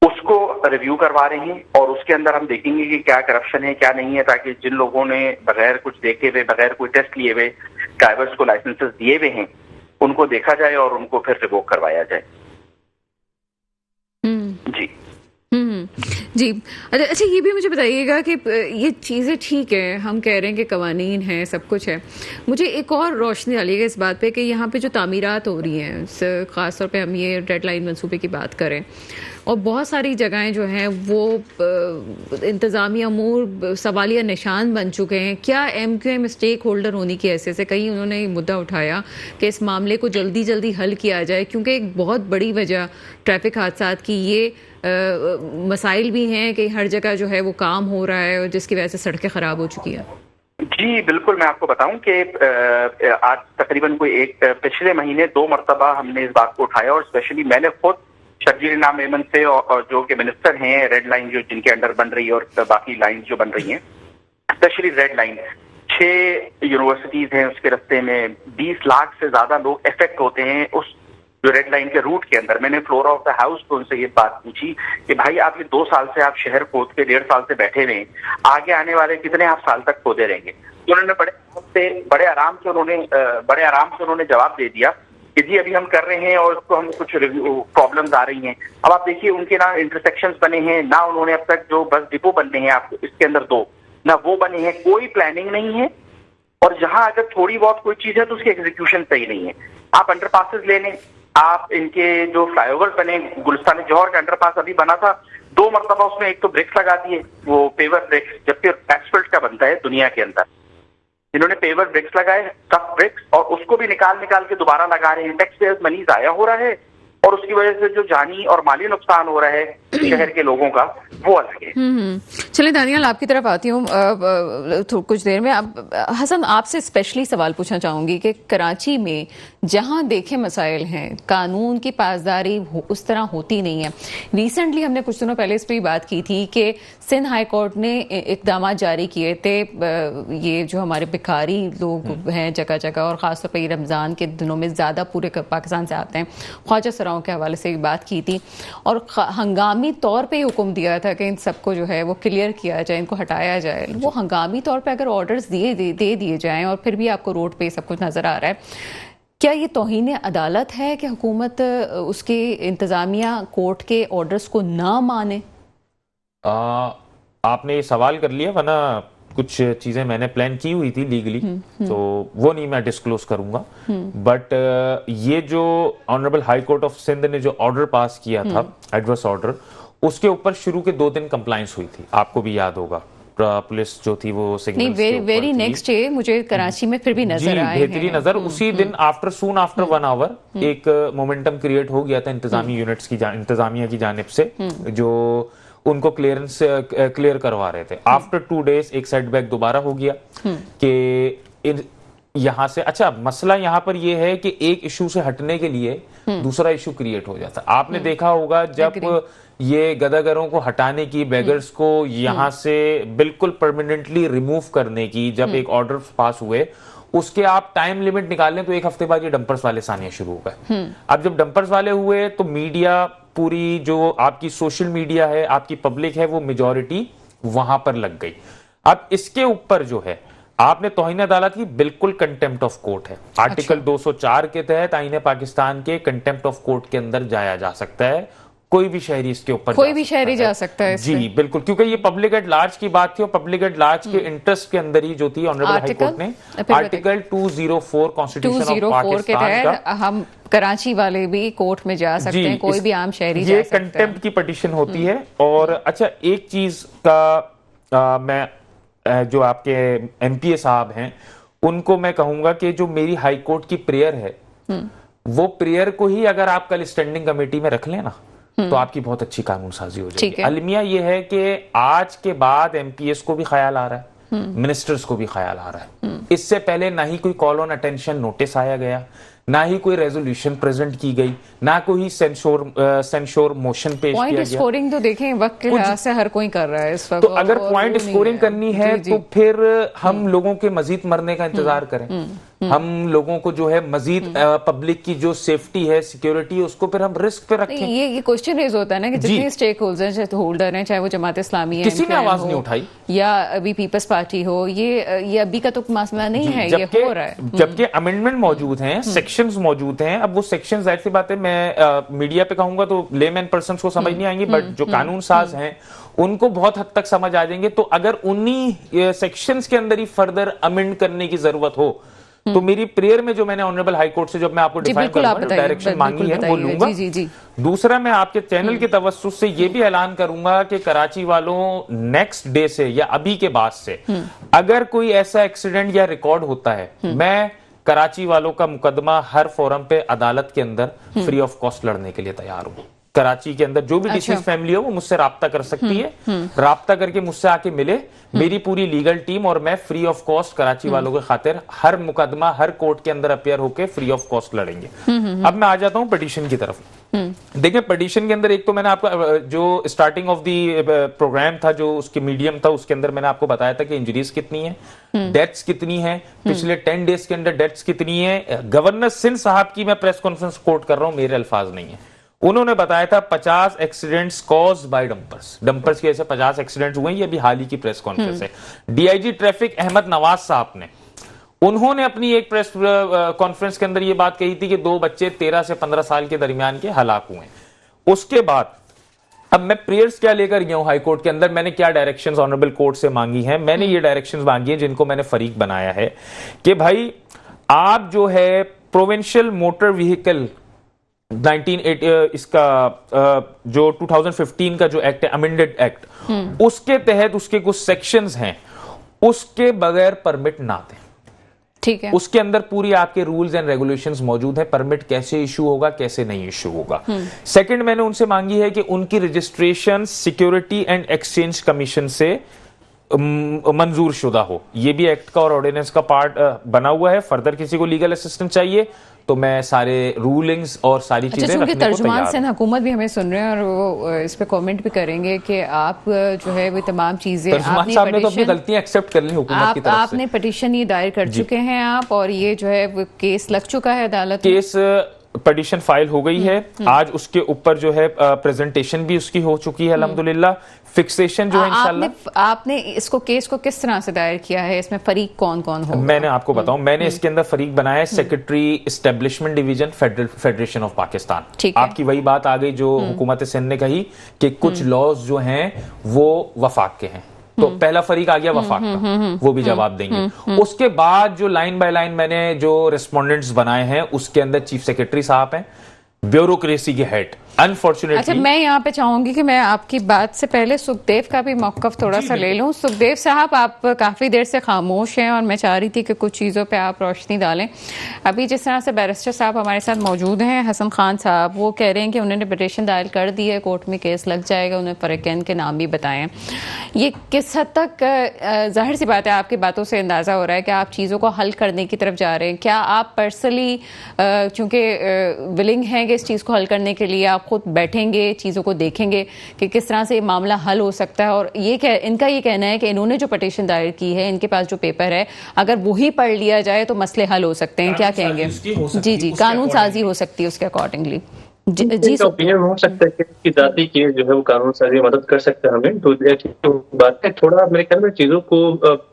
उसको रिव्यू करवा रहे हैं और उसके अंदर हम देखेंगे कि क्या करप्शन है क्या नहीं है, ताकि जिन लोगों ने बगैर कुछ देखे हुए, बगैर कोई टेस्ट लिए हुए ड्राइवर्स को लाइसेंसेस दिए हुए हैं, उनको देखा जाए और उनको फिर रिवोक करवाया जाए। जी जी। अच्छा, ये भी मुझे बताइएगा कि ये चीज़ें ठीक है, हम कह रहे हैं कि कवानीन है, सब कुछ है, मुझे एक और रोशनी डालिएगा इस बात पे कि यहाँ पे जो तामीरात हो रही हैं, ख़ास तौर पे हम ये रेड लाइन मंसूबे की बात करें, और बहुत सारी जगहें जो हैं वो इंतज़ामी अमूर सवालिया निशान बन चुके हैं। क्या MQM स्टेक होल्डर होने की हैसियत से कहीं उन्होंने ये मुद्दा उठाया कि इस मामले को जल्दी जल्दी हल किया जाए, क्योंकि एक बहुत बड़ी वजह ट्रैफिक हादसात की ये मसाइल भी हैं कि हर जगह जो है वो काम हो रहा है और जिसकी वजह से सड़कें ख़राब हो चुकी हैं। जी बिल्कुल, मैं आपको बताऊं कि आज तकरीबन पिछले महीने 2 मरतबा हमने इस बात को उठाया, और स्पेशली मैंने खुद शर्जील नाम मेमन से और जो कि मिनिस्टर हैं, रेड लाइन जो जिनके अंडर बन रही है और बाकी लाइन जो बन रही हैं, स्पेशली रेड लाइन 6 यूनिवर्सिटीज हैं उसके रास्ते में, 20 लाख से ज्यादा लोग इफेक्ट होते हैं उस जो रेड लाइन के रूट के अंदर। मैंने फ्लोर ऑफ द हाउस को उनसे ये बात पूछी कि भाई आप ये 2 साल से आप शहर खोद के 1.5 साल से बैठे हुए हैं, आगे आने वाले कितने आप साल तक खोदे रहेंगे? तो उन्होंने बड़े आराम से उन्होंने जवाब दे दिया कि जी अभी हम कर रहे हैं और उसको हम कुछ प्रॉब्लम्स आ रही हैं। अब आप देखिए उनके ना इंटरसेक्शंस बने हैं, ना उन्होंने अब तक जो बस डिपो बनने हैं आपको इसके अंदर 2 ना वो बने हैं, कोई प्लानिंग नहीं है, और जहां अगर थोड़ी बहुत कोई चीज है तो उसकी एग्जीक्यूशन सही नहीं है। आप अंडरपासेस ले लें, आप इनके जो फ्लाईओवर बने, गुलिस्तान जौहर का अंडरपास अभी बना था, 2 मरतबा उसमें एक तो ब्रिक्स लगा दिए, वो पेवर ब्रिक्स, जबकि एस्फल्ट का बनता है दुनिया के अंदर। इन्होंने पेवर ब्रिक्स लगाए, टफ ब्रिक्स, और उसको भी निकाल के दोबारा लगा रहे हैं। टैक्स पेयर्स मनी जाया हो रहा है और उसकी वजह से जो जानी और माली नुकसान हो रहा है शहर के लोगों का, वो अलग है। चलिए दानियाल, आपकी तरफ आती हूँ कुछ देर में। अब हसन, आपसे स्पेशली सवाल पूछना चाहूँगी कि कराची में जहाँ देखे मसाइल हैं, कानून की पासदारी उस तरह होती नहीं है। रिसेंटली हमने कुछ दिनों पहले इस पर बात की थी कि सिंध हाई कोर्ट ने इकदाम जारी किए थे, ये जो हमारे भिखारी लोग हैं जगह जगह, और ख़ासतौर पर ये रमज़ान के दिनों में ज़्यादा पूरे पाकिस्तान से आते हैं, ख्वाजा सराओं के हवाले से बात की थी, और हंगामी तौर पे हुक्म दिया था कि इन सबको जो है वो क्लियर किया जाए, इनको हटाया जाए। वो हंगामी तौर पे अगर ऑर्डर्स दे दिए जाएं और फिर भी आपको रोड पे सब कुछ नज़र आ रहा है, क्या ये तौहीन अदालत है कि हुकूमत उसके इंतज़ामिया कोर्ट के ऑर्डर्स को ना माने? आपने ये सवाल कर लिया, वरना कुछ चीजें मैंने प्लान की हुई थी लीगली, तो वो नहीं मैं डिस्क्लोज करूंगा। बट ये जो honourable high court of Sindh ने जो ऑर्डर पास किया था, एडवर्स ऑर्डर, उसके ऊपर शुरू के 2 दिन कंप्लायंस हुई थी, आपको भी याद होगा। पुलिस जो थी वो सिग्नल्स के ऊपर वेरी नेक्स्ट डे मुझे कराची में फिर भी नजर आए हैं। बेहतरीन नजर, उसी दिन सून आफ्टर 1 आवर एक मोमेंटम क्रिएट हो गया था इंतजामी यूनिट्स की इंतजामिया की जानिब से, जो उनको क्लियर करवा रहे थे। आफ्टर 2 डेज एक सेटबैक दोबारा हो गया कि यहां से, अच्छा मसला यहां पर यह है कि एक इशू से हटने के लिए दूसरा इशू क्रिएट हो जाता। आपने देखा होगा जब ये गदागरों को हटाने की, बेगर्स को यहां से बिल्कुल परमानेंटली रिमूव करने की जब एक ऑर्डर पास हुए, उसके आप टाइम लिमिट निकालें तो 1 हफ्ते बाद ये डंपर्स वाले आने शुरू हो गए। अब जब डंपर्स वाले हुए तो मीडिया, पूरी जो आपकी सोशल मीडिया है, आपकी पब्लिक है, वो मेजॉरिटी वहां पर लग गई। अब इसके ऊपर जो है, आपने तौहीन अदालत की बिल्कुल कंटेम्प्ट ऑफ कोर्ट है। आर्टिकल 204 के तहत आईने पाकिस्तान के कंटेम्प्ट ऑफ कोर्ट के अंदर जाया जा सकता है, कोई भी शहरी इसके ऊपर जा सकता है। जी बिल्कुल, क्योंकि ये पब्लिक एट लार्ज की बात थी और पब्लिक एट लार्ज के इंटरेस्ट के अंदर ही जो थी ऑनरेबल हाई कोर्ट ने आर्टिकल 204 कॉन्स्टिट्यूशन ऑफ पाकिस्तान का, हम कराची वाले भी कोर्ट में जा सकते हैं, कोई भी आम शहरी जा सकता है। ये कंटेम्प्ट की पिटीशन होती है। और अच्छा, एक चीज का मैं जो आपके MPA साहब हैं उनको मैं कहूंगा कि जो मेरी हाई कोर्ट की प्रेयर है, वो प्रेयर को ही अगर आप कल स्टैंडिंग कमेटी में रख लेना तो आपकी बहुत अच्छी कानून साजी हो जाएगी। अलमिया ये है कि आज के बाद MPS को भी ख्याल आ रहा है, मिनिस्टर्स को भी ख्याल आ रहा है। इससे पहले ना ही कोई कॉल ऑन अटेंशन नोटिस आया गया, ना ही कोई रेजोल्यूशन प्रेजेंट की गई, ना कोई सेंशोर मोशन पेश पॉइंट किया गया। स्कोरिंग तो देखें वक्त के लिहाज से हर कोई कर रहा है इस वक्त, तो अगर और पॉइंट वो नहीं स्कोरिंग करनी है जी, तो फिर हम लोगों के मजीद मरने का इंतजार करें, हम लोगों को जो है मजीद पब्लिक की जो सेफ्टी है, सिक्योरिटी है, उसको फिर हम रिस्क पे रखें। ये क्वेश्चन रेज होता है ना कि जितने स्टेक होल्डर हैं, चाहे वो जमात इस्लामी है, किसी ने MKM आवाज हो, नहीं उठाई, या अभी पीपल्स पार्टी हो, ये अभी का तो मसला नहीं है, ये हो रहा है। जबकि अमेंडमेंट मौजूद हैं, सेक्शंस मौजूद हैं। अब वो सेक्शंस, जाहिर सी बात है, मैं मीडिया पे कहूंगा तो लेमैन पर्सन को समझ नहीं आएंगी, बट जो कानून साज हैं उनको बहुत हद तक समझ आ जाएंगे। तो अगर उन्हीं सेक्शंस के अंदर ही फर्दर अमेंड करने की जरूरत हो तो मेरी प्रेयर में जो मैंने ऑनरेबल हाई कोर्ट से जब मैं आपको डिफाइन करूंगा, डायरेक्शन मांगी है वो लूंगा। जी। दूसरा, मैं आपके चैनल के तवस्सुस से ये भी ऐलान करूंगा कि कराची वालों, नेक्स्ट डे से या अभी के बाद से अगर कोई ऐसा एक्सीडेंट या रिकॉर्ड होता है, मैं कराची वालों का मुकदमा हर फोरम पे अदालत के अंदर फ्री ऑफ कॉस्ट लड़ने के लिए तैयार हूं। कराची के अंदर जो भी डिसीज फैमिली हो वो मुझसे राब्ता कर सकती है, राब्ता करके मुझसे आके मिले, मेरी पूरी लीगल टीम और मैं फ्री ऑफ कॉस्ट कराची वालों के खातिर हर मुकदमा हर कोर्ट के अंदर अपियर होके फ्री ऑफ कॉस्ट लड़ेंगे। अब मैं आ जाता हूं पिटीशन की तरफ। देखिए, पिटीशन के अंदर एक तो मैंने आपको जो स्टार्टिंग ऑफ दी प्रोग्राम था, जो उसके मीडियम था, उसके अंदर मैंने आपको बताया था कि इंजरीज कितनी है, डेथ्स कितनी है, पिछले 10 डेज के अंदर डेथ्स कितनी है। गवर्नर सिंध साहब की मैं प्रेस कॉन्फ्रेंस कोट कर रहा हूं, मेरे अल्फाज नहीं है। उन्होंने बताया था 50 एक्सीडेंट्स कॉज्ड बाय डंपर्स की वजह से 50 एक्सीडेंट्स हुए। ये भी हाल ही की प्रेस कॉन्फ्रेंस है। डीआईजी ट्रैफिक अहमद नवाज साहब ने, उन्होंने अपनी एक प्रेस कॉन्फ्रेंस के अंदर ये बात कही थी कि 2 बच्चे 13 से 15 साल के दरमियान के हलाक हुए। उसके बाद अब मैं प्रेयर्स क्या लेकर गया हूं हाई कोर्ट के अंदर, मैंने क्या डायरेक्शंस ऑनरेबल कोर्ट से मांगी हैं। मैंने ये डायरेक्शंस मांगी हैं जिनको मैंने फरीक बनाया है कि भाई आप जो है प्रोविंशियल मोटर व्हीकल 1980 इसका जो 2015 का जो एक्ट है, अमेंडेड एक्ट, उसके तहत उसके कुछ सेक्शंस हैं, उसके बगैर परमिट ना दें। ठीक है, उसके अंदर पूरी आपके रूल्स एंड रेगुलेशंस मौजूद हैं, परमिट कैसे इशू होगा, कैसे नहीं इशू होगा। सेकंड, मैंने उनसे मांगी है कि उनकी registration security and exchange commission से मंजूर शुदा हो। ये भी एक्ट का और ऑर्डिनेंस का पार्ट बना हुआ है। फर्दर किसी को लीगल असिस्टेंस चाहिए तो मैं सारे रूलिंग्स और सारी चीजें रखने को तर्जुमान सिंध हुकूमत भी हमें सुन रहे हैं और वो इस पे कमेंट भी करेंगे कि आप जो है वो तमाम चीजें आपने तो अपनी गलतियां एक्सेप्ट कर ली हुकूमत की तरफ से। आपने पिटीशन ये दायर कर चुके हैं आप, और ये जो है वो केस लग चुका है अदालत में। केस पिटीशन फाइल हो गई है। आज उसके ऊपर जो है प्रेजेंटेशन भी उसकी हो चुकी है अल्हम्दुलिल्लाह। फिक्सेशन जो है इंशाल्लाह। आपने इसको केस को किस तरह से दायर किया है, इसमें फरीक कौन कौन होगा? मैंने आपको बताऊं, मैंने इसके अंदर फरीक बनाया है secretary establishment division federation of Pakistan. आपकी वही बात आ गई जो हुकूमत सिंध ने कही कि कुछ लॉज जो हैं वो वफाक के हैं, तो पहला फरीक आ गया वफाक का, वो भी जवाब देंगे। उसके बाद जो लाइन बाय लाइन मैंने जो रेस्पोंडेंट्स बनाए हैं उसके अंदर चीफ सेक्रेटरी साहब हैं, ब्यूरोक्रेसी के हेड। अनफॉर्चुनेटली, अच्छा, मैं यहाँ पे चाहूंगी कि मैं आपकी बात से पहले सुखदेव का भी मौकफ थोड़ा सा ले लूं। सुखदेव साहब, आप काफी देर से खामोश हैं और मैं चाह रही थी कि कुछ चीजों पे आप रोशनी डालें। अभी जिस तरह से बैरिस्टर साहब हमारे साथ मौजूद हैं, हसन खान साहब, वो कह रहे हैं कि उन्होंने पिटीशन दायर कर दी है, कोर्ट में केस लग जाएगा, उन्हें फरीकैन के नाम भी बताएं। ये किस हद तक, जाहिर सी बात है आपकी बातों से अंदाजा हो रहा है कि आप चीजों को हल करने की तरफ जा रहे हैं। क्या आप पर्सनली चूंकि विलिंग हैं कि इस चीज को हल करने के लिए, आप खुद बैठेंगे, चीजों को देखेंगे कि किस तरह से ये मामला हल हो सकता है? और ये इनका ये कहना है कि इन्होंने जो पिटीशन दायर की है, इनके पास जो पेपर है, अगर वही पढ़ लिया जाए तो मसले हल हो सकते हैं। क्या कहेंगे? जी, कानून साजी हो सकती है उसके अकॉर्डिंग। जी, ओपिनियन हो सकता है कि जाति की जो है वो कानून साजी मदद कर सकता है हमें, तो बात है। थोड़ा मेरे ख्याल में चीजों को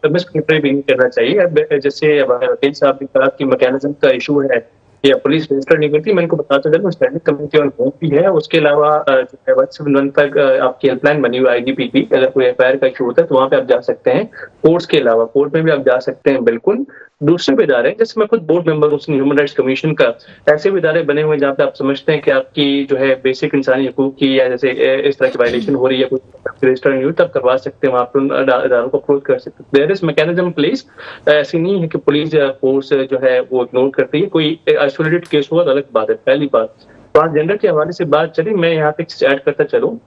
मिसकंसेप्ट भी नहीं करना चाहिए। जैसे वकील साहब ने कहा कि मैकेनिज्म का इशू है या पुलिस रजिस्टर नहीं करती, मैं इनको बताता चलूं, स्टैंडिंग कमेटी और बोर्ड भी है। उसके अलावा जो है 171 तक आपकी हेल्पलाइन बनी हुई IDPP, अगर कोई FIR का इशू होता है तो वहाँ पे आप जा सकते हैं। कोर्ट्स के अलावा कोर्ट में भी आप जा सकते हैं। बिल्कुल दूसरे भी इदारे, जैसे मैं खुद बोर्ड मेंबर हूँ ह्यूमन राइट्स कमीशन का, ऐसे भी इदारे बने हुए हैं जहाँ पे आप समझते हैं कि आपकी जो है बेसिक इंसानी हकूक की या जैसे इस तरह की वायलेशन हो रही है, कोई रजिस्टर नहीं हुई, तब करवा सकते हैं, वहाँ पर इदारों को अप्रोच कर सकते हैं। There is mechanism place. ऐसी नहीं है कि पुलिस या फोर्स जो है वो इग्नोर करती है। कोई आइसोलेटेड केस हुआ तो अलग बात है। पहली बात, ट्रांसजेंडर के हवाले से बात चली, मैं यहाँ पे ऐड करता चलूँ,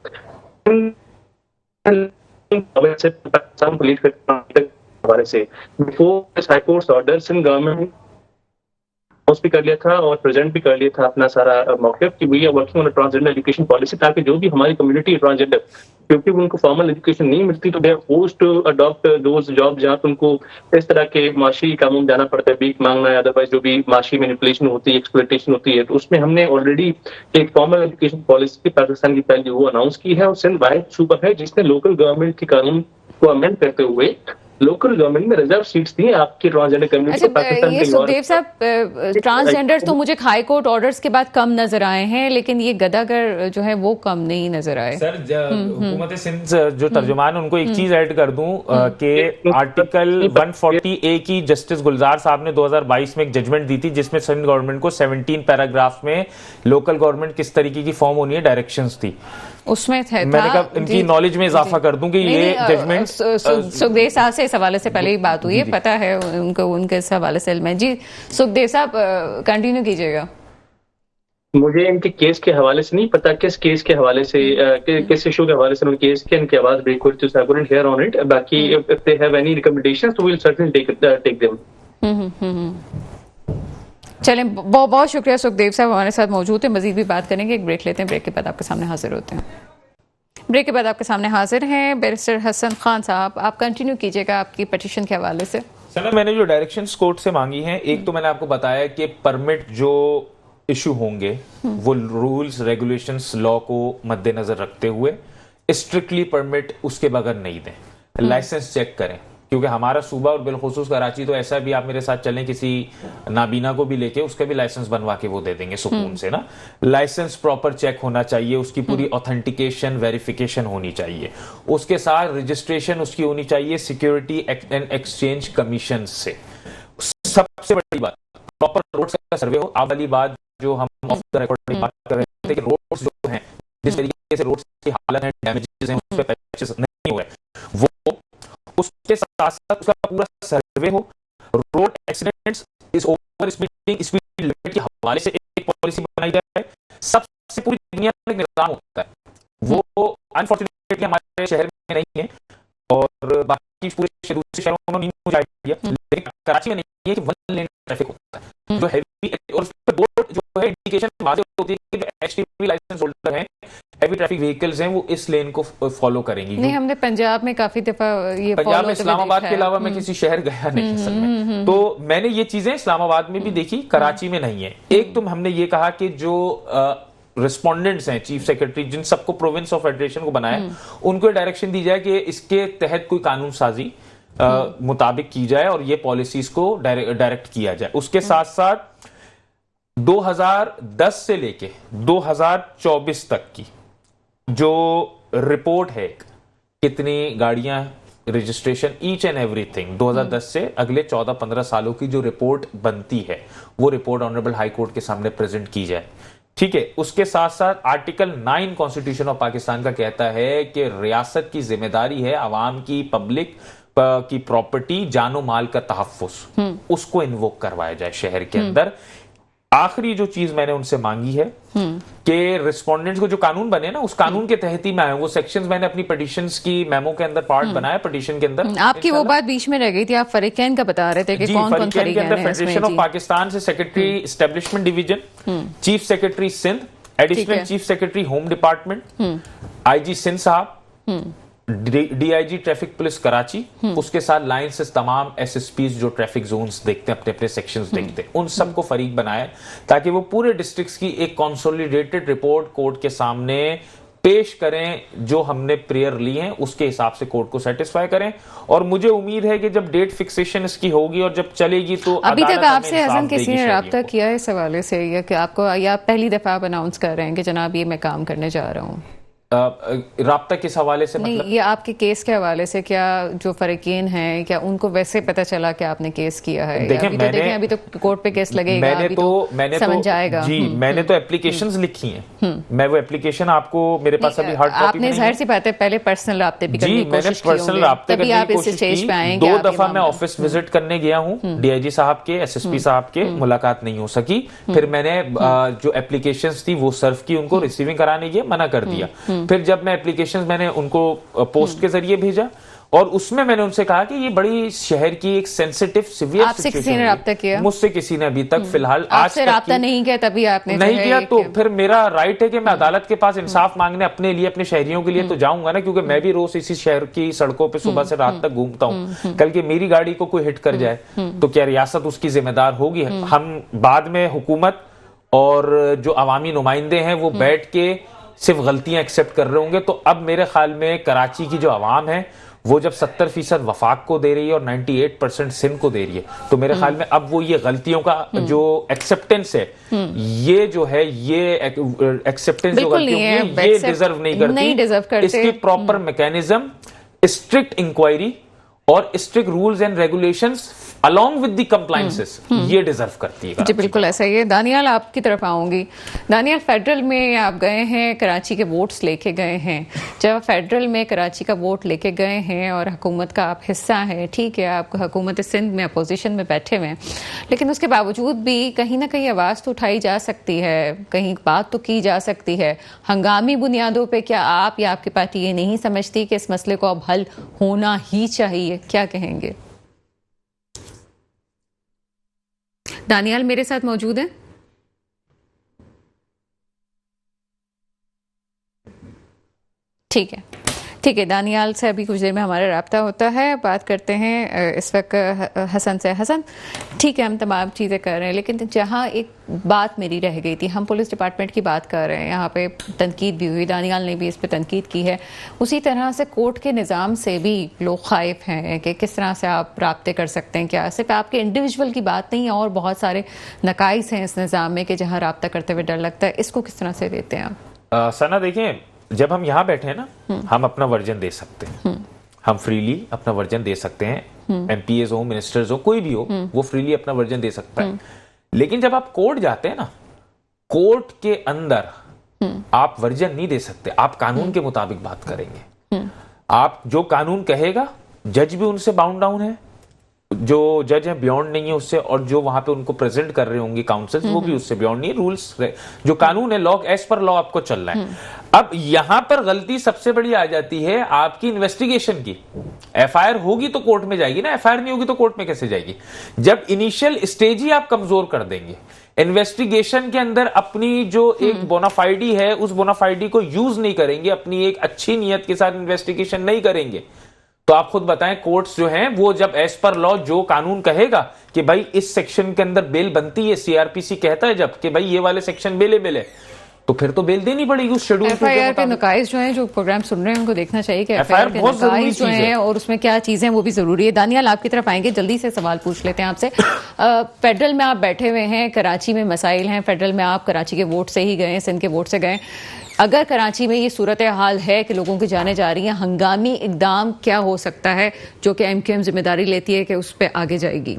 हवाले से before high court order Sindh government announce भी कर लिया था और प्रेजेंट भी कर लिया था अपना सारा मौक़िफ़ कि we are working on a transgender education policy, ताकि जो भी हमारी कम्युनिटी ट्रांसजेंडर, क्योंकि उनको फॉर्मल एजुकेशन नहीं मिलती तो they are forced to adopt those job जहाँ पे उनको इस तरह के माशी कामों में जाना पड़ता है, भीख मांगना या अदरवाइज जो भी माशी मैनिपुलेशन होती है, एक्सप्लॉयटेशन होती है। तो उसमें हमने ऑलरेडी एक फॉर्मल एजुकेशन पॉलिसी पाकिस्तान की पहली वो अनाउंस की है और सिंध वाहिद सूबा है जिसने लोकल गवर्नमेंट के कानून को अमेंड करते हुए लोकल गवर्नमेंट में रिजर्व सीट्स दी आप की ट्रांसजेंडर कम्युनिटी को। पाकिस्तान ये सुखदेव साहब, ट्रांसजेंडर तो मुझे हाई कोर्ट ऑर्डर्स के बाद कम नजर आए हैं, लेकिन ये गदागर जो है वो कम नहीं नजर आए। सर हुकूमत सिंध जो तर्जुमान उनको एक चीज ऐड कर दूं कि आर्टिकल 140A की जस्टिस गुलजार साहब ने 2022 में एक जजमेंट दी थी जिसमें सिंध गवर्नमेंट को 17 पैराग्राफ में लोकल गवर्नमेंट किस तरीके की फॉर्म होनी है डायरेक्शंस थी। उसमें मैंने कहा इनकी नॉलेज में इजाफा कर दूं कि ये जजमेंट सुखदेव साहब से इस हवाले से पहले ही बात हुई है, पता है उनको, उनके इस हवाले से इल्म है। जी सुखदेव साहब कंटिन्यू कीजिएगा। मुझे इनके केस के हवाले से नहीं पता किस केस के हवाले से किस इशू के हवाले से उनके केस के इनकी आवाज ब्रेक हुई, so I couldn't hear on it. बाकी if they have any recommendations तो we will certainly take them. चलें, बहुत बहुत शुक्रिया सुखदेव साहब हमारे साथ मौजूद है। मजीद भी बात करेंगे, एक ब्रेक लेते हैं, ब्रेक के बाद आपके सामने हाजिर होते हैं। ब्रेक के बाद आपके सामने हाजिर हैं बैरिस्टर हसन खान साहब, आप कंटिन्यू कीजिएगा आपकी पिटीशन के हवाले से। सर मैंने जो डायरेक्शंस कोर्ट से मांगी हैं, एक तो मैंने आपको बताया कि परमिट जो इशू होंगे वो रूल्स रेगुलेशंस लॉ को मद्देनजर रखते हुए स्ट्रिक्टली परमिट उसके बगैर नहीं दें, लाइसेंस चेक करें, क्योंकि हमारा सूबा और बिलखुसूस कराची तो ऐसा भी, आप मेरे साथ चलें किसी नाबीना को भी लेके उसका भी लाइसेंस बनवा के वो दे देंगे सुकून से ना। लाइसेंस प्रॉपर चेक होना चाहिए, उसकी पूरी ऑथेंटिकेशन वेरिफिकेशन होनी चाहिए, उसके साथ रजिस्ट्रेशन उसकी होनी चाहिए सिक्योरिटी एंड एक्सचेंज कमीशन से। सबसे बड़ी बात प्रॉपर रोड्स का सर्वे हो। आप वाली बात जो हम ऑफ द रिकॉर्ड बात कर रहे थे कि रोड्स जो हैं जिस तरीके से रोड्स की हालत है, डैमेजेस हैं, उस पे पैचेस नहीं हुए, वो उसके साथ साथ उसका पूरा सर्वे हो। रोड एक्सीडेंट्स इस ओवर स्पीडिंग स्पीड लिमिट के हवाले से एक पॉलिसी बनाई जाए। सबसे पूरी दुनिया में निजाम होता है, वो अनफॉर्चुनेटली हमारे शहर में नहीं है और बाकी पूरे दूसरे शहरों में नहीं हो जाएगी, लेकिन कराची में नहीं है कि वन लेन ट्रैफिक होता है जो हैवी, और उस पर बोर्ड जो है इंडिकेशन वाज़ेह होती है कि जो एचटीवी लाइसेंस होल्डर हैं, हैवी ट्रैफिक व्हीकल्स हैं, वो इस लेन को फॉलो करेंगी। नहीं, हमने पंजाब में काफी दफा ये पंजाब में इस्लामाबाद के अलावा मैं किसी शहर गया नहीं असल में, तो मैंने ये चीजें इस्लामाबाद में भी देखी, कराची में नहीं है। एक तो हमने ये कहा कि जो रिस्पोंडेंट्स हैं, चीफ सेक्रेटरी जिन सबको प्रोविंस ऑफ फेडरेशन को बनाया, उनको डायरेक्शन दी जाए कि इसके तहत कोई कानून साजी मुताबिक की जाए और ये पॉलिसीज को डायरेक्ट किया जाए। उसके साथ साथ 2010 से लेके 2024 तक की जो रिपोर्ट है, कितनी गाड़ियां, रजिस्ट्रेशन, ईच एंड एवरीथिंग 2010 से अगले 14-15 सालों की जो रिपोर्ट बनती है वो रिपोर्ट ऑनरेबल हाई कोर्ट के सामने प्रेजेंट की जाए। ठीक है, उसके साथ साथ आर्टिकल 9 कॉन्स्टिट्यूशन ऑफ पाकिस्तान का कहता है कि रियासत की जिम्मेदारी है आवाम की, पब्लिक की प्रॉपर्टी, जानो माल का तहफ्फुज, उसको इन्वोक करवाया जाए शहर के अंदर। आखिरी जो चीज मैंने उनसे मांगी है कि रिस्पोंडेंट्स को जो कानून बने ना, उस कानून के तहत ही मैं आया, वो सेक्शंस मैंने अपनी पिटीशंस की मेमो के अंदर पार्ट बनाया, पिटीशन के अंदर। आपकी वो बात बीच में रह गई थी, आप फरीकैन का बता रहे थे कि कौन कौन फरीकैन है इसमें। फेडरेशन ऑफ पाकिस्तान से secretary establishment division, chief secretary Sindh, additional chief secretary home department, IG Sindh साहब, डीआईजी ट्रैफिक पुलिस कराची, उसके साथ लाइन से तमाम एसएसपीज जो ट्रैफिक जोन्स देखते हैं, अपने अपने सेक्शंस देखते हैं, उन सबको फरीक बनाया ताकि वो पूरे डिस्ट्रिक्ट्स की एक कंसोलिडेटेड रिपोर्ट कोर्ट के सामने पेश करें, जो हमने प्रेयर ली है उसके हिसाब से कोर्ट को सेटिस्फाई करें। और मुझे उम्मीद है कि जब डेट फिक्सेशन इसकी होगी और जब चलेगी तो अभी तक आपसे हसन किसी ने रब्ता किया है इस हवाले से, या कि आपको, या पहली दफा आप अनाउंस कर रहे हैं कि जनाब ये मैं काम करने जा रहा हूँ? राब्ता किस हवाले से? नहीं, मतलब ये आपके केस के हवाले से, क्या जो फरीकीन हैं क्या उनको वैसे पता चला कि आपने केस किया है? अभी तो कोर्ट पे केस लगेगा, मैंने समझ जाएगा। जी, मैंने तो एप्लीकेशंस लिखी हैं, मैं वो एप्लीकेशन आपको, मेरे पास अभी हार्ड कॉपी आपने जाहिर सी बात है पहले पर्सनल राब्ते भी करने की कोशिश की होंगी, तभी आप इस स्टेज पे आए। 2 दफा मैं ऑफिस विजिट करने गया हूँ, डीआईजी साहब के, एसएसपी साहब के, मुलाकात नहीं हो सकी। फिर मैंने जो एप्लीकेशंस थी वो सर्व की, उनको रिसीविंग कराने की मना कर दिया। फिर जब मैं एप्लीकेशंस मैंने उनको पोस्ट के जरिए भेजा और उसमें मैंने उनसे कहा कि ये बड़ी शहर की एक सेंसिटिव सिवियर आपसे किसी ने रब्ता किया? मुझसे किसी ने अभी तक फिलहाल आज आपसे रब्ता नहीं किया, तभी आपने नहीं किया, तो फिर मेरा राइट है कि मैं अदालत के पास इंसाफ मांगने अपने लिए, अपने शहरियों के लिए तो जाऊंगा ना, क्योंकि मैं भी रोज इसी शहर की सड़कों पे सुबह से रात तक घूमता हूं। कल की मेरी गाड़ी को कोई हिट कर जाए तो क्या रियासत उसकी जिम्मेदार होगी? हम बाद में हुकूमत और जो अवामी नुमाइंदे हैं वो बैठ के सिर्फ गलतियां एक्सेप्ट कर रहे होंगे। तो अब मेरे ख्याल में कराची की जो आवाम है वो जब 70% वफाक को दे रही है और 98% सिंध को दे रही है, तो मेरे ख्याल में अब वो ये गलतियों का जो एक्सेप्टेंस है, ये जो है ये एक्सेप्टेंस जो गलतियों की ये डिजर्व नहीं करती। इसकी प्रॉपर मैकेनिज्म, स्ट्रिक्ट इंक्वायरी और strict rules and regulations along with the compliances ये डिजर्व करती है। जी बिल्कुल ऐसा ही है। दानियाल, आपकी तरफ आऊंगी। दानियाल, फेडरल में आप गए हैं, कराची के वोट्स लेके गए हैं। जब फेडरल में कराची का वोट लेके गए हैं और हुकूमत का आप हिस्सा हैं, ठीक है, आप हुकूमत सिंध में अपोजिशन में बैठे हुए हैं, लेकिन उसके बावजूद भी कहीं ना कहीं आवाज़ तो उठाई जा सकती है, कहीं बात तो की जा सकती है हंगामी बुनियादों पर। क्या आप या आपकी पार्टी ये नहीं समझती कि इस मसले को अब हल होना ही चाहिए? क्या कहेंगे? दानियाल मेरे साथ मौजूद है? ठीक है, ठीक है। दानियाल से अभी कुछ देर में हमारा राब्ता होता है। बात करते हैं इस वक्त हसन से। हसन, ठीक है, हम तमाम चीज़ें कर रहे हैं, लेकिन जहाँ एक बात मेरी रह गई थी, हम पुलिस डिपार्टमेंट की बात कर रहे हैं, यहाँ पे तनकीद भी हुई, दानियाल ने भी इस पे तनकीद की है। उसी तरह से कोर्ट के निज़ाम से भी लोग खाइफ हैं कि किस तरह से आप राब्ते कर सकते हैं। क्या सिर्फ आपके इंडिविजुअल की बात नहीं है, और बहुत सारे नकाइस हैं इस निज़ाम में कि जहाँ राब्ता करते हुए डर लगता है। इसको किस तरह से देते हैं आप? सना, देखिए, जब हम यहाँ बैठे हैं ना, हम अपना वर्जन दे सकते हैं, हम फ्रीली अपना वर्जन दे सकते हैं। एमपीएस हो, मिनिस्टर्स हो, कोई भी हो, वो फ्रीली अपना वर्जन दे सकता है। लेकिन जब आप कोर्ट जाते हैं ना, कोर्ट के अंदर आप वर्जन नहीं दे सकते, आप कानून के मुताबिक बात करेंगे। आप जो कानून कहेगा, जज भी उनसे बाउंड डाउन है, जो जज है बियॉन्ड नहीं है उससे, और जो वहां पे उनको प्रेजेंट कर रहे होंगे काउंसिल, वो भी उससे बियॉन्ड नहीं है। रूल्स, जो कानून है, लॉ, एज पर लॉ आपको चलना है। अब यहां पर गलती सबसे बड़ी आ जाती है आपकी इन्वेस्टिगेशन की। एफआईआर होगी तो कोर्ट में जाएगी ना, एफआईआर नहीं होगी तो कोर्ट में कैसे जाएगी? जब इनिशियल स्टेज ही आप कमजोर कर देंगे, इन्वेस्टिगेशन के अंदर अपनी जो एक बोनाफाइडी है, उस बोनाफाइडी को यूज नहीं करेंगे, अपनी एक अच्छी नीयत के साथ इन्वेस्टिगेशन नहीं करेंगे, तो आप खुद बताएं, कोर्ट्स जो हैं वो जब एज पर लॉ जो कानून कहेगा कि भाई इस सेक्शन के अंदर बेल बनती है, सीआरपीसी कहता है जब कि भाई ये वाले सेक्शन बेलेबल है, तो फिर तो बेल देनी पड़ेगी उस शेड्यूल के। एफआईआर पे नकाइज जो हैं, जो प्रोग्राम सुन रहे हैं उनको देखना चाहिए कि एफआईआर के नकाइज जो हैं और उसमें क्या चीजें, वो भी जरूरी है। दानियाल, आपकी तरफ आएंगे, जल्दी से सवाल पूछ लेते हैं आपसे। फेडरल में आप बैठे हुए हैं, कराची में मसाइल हैं, फेडरल में आप कराची के वोट से ही गए, सिंध के वोट से गए। अगर कराची में ये सूरत हाल है कि लोगों की जाने जा रही हैं, हंगामी इकदाम क्या हो सकता है जो कि एमक्यूएम जिम्मेदारी लेती है कि उस पर आगे जाएगी?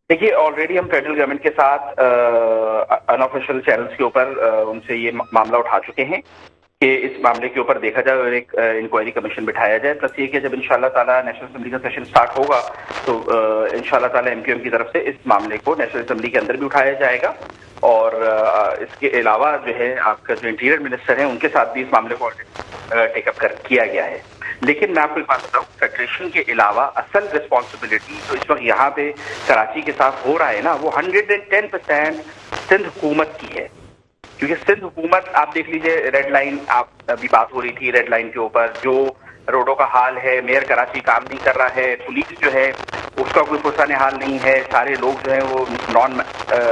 देखिए, ऑलरेडी हम फेडरल गवर्नमेंट के साथ अनऑफिशियल चैनल्स के ऊपर उनसे ये मामला उठा चुके हैं कि इस मामले के ऊपर देखा जाए और एक इंक्वायरी कमीशन बिठाया जाए। प्लस ये कि जब इंशाल्लाह ताला नेशनल असेंबली का सेशन स्टार्ट होगा तो इंशाल्लाह ताला एमक्यूएम की तरफ से इस मामले को नेशनल असेंबली के अंदर भी उठाया जाएगा। और इसके अलावा जो है आपका जो इंटीरियर मिनिस्टर है, उनके साथ भी इस मामले को टेकअप किया गया है। लेकिन मैं आपको एक बात बताऊं, फेडरेशन के अलावा असल रिस्पॉन्सिबिलिटी जो इस वक्त यहाँ पे कराची के साथ हो रहा है ना, वो 110% सिंध हुकूमत की है। क्योंकि सिंध हुकूमत, आप देख लीजिए, रेड लाइन, आप अभी बात हो रही थी रेड लाइन के ऊपर, जो रोडों का हाल है, मेयर कराची काम नहीं कर रहा है, पुलिस जो है उसका कोई पुरसाने हाल नहीं है, सारे लोग जो है वो नॉन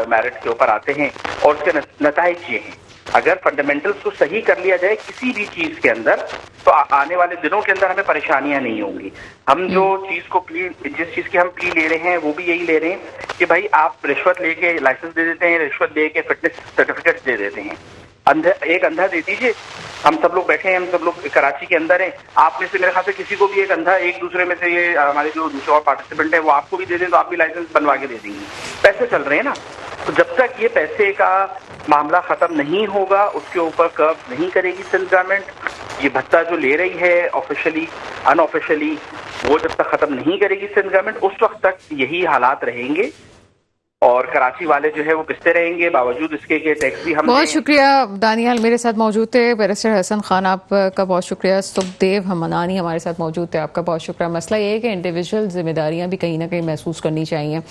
मैरिट के ऊपर आते हैं, और उसके नताइज ये हैं। अगर फंडामेंटल्स को सही कर लिया जाए किसी भी चीज के अंदर, तो आने वाले दिनों के अंदर हमें परेशानियां नहीं होंगी। हम जो चीज को जिस चीज की हम प्ली ले रहे हैं, वो भी यही ले रहे हैं कि भाई आप रिश्वत लेके लाइसेंस दे देते हैं, रिश्वत लेके फिटनेस सर्टिफिकेट दे देते हैं। एक अंधा दे दीजिए, हम सब लोग बैठे हैं, हम सब लोग कराची के अंदर हैं, आप में से मेरे ख्याल से किसी को भी एक अंधा, एक दूसरे में से, ये हमारे जो दूसरे और पार्टिसिपेंट है, वो आपको भी दे दें तो आप भी लाइसेंस बनवा के दे देंगे। पैसे चल रहे हैं ना, तो जब तक ये पैसे का मामला खत्म नहीं होगा, उसके ऊपर कर्व नहीं करेगी सिंध गवर्नमेंट। ये भत्ता जो ले रही है ऑफिशियली अनऑफिशियली, वो जब तक खत्म नहीं करेगी सिंध गवर्नमेंट, उस वक्त तक यही हालात रहेंगे। और कराची वाले जो है वो पिसते रहेंगे, बावजूद इसके कि टैक्स भी हमने। बहुत शुक्रिया दानियाल, मेरे साथ मौजूद थे बैरिस्टर हसन खान, आपका बहुत शुक्रिया। सुखदेव हमनानी हमारे साथ मौजूद थे, आपका बहुत शुक्रिया। मसला ये है कि इंडिविजुअल जिम्मेदारियां भी कहीं ना कहीं महसूस करनी चाहिए।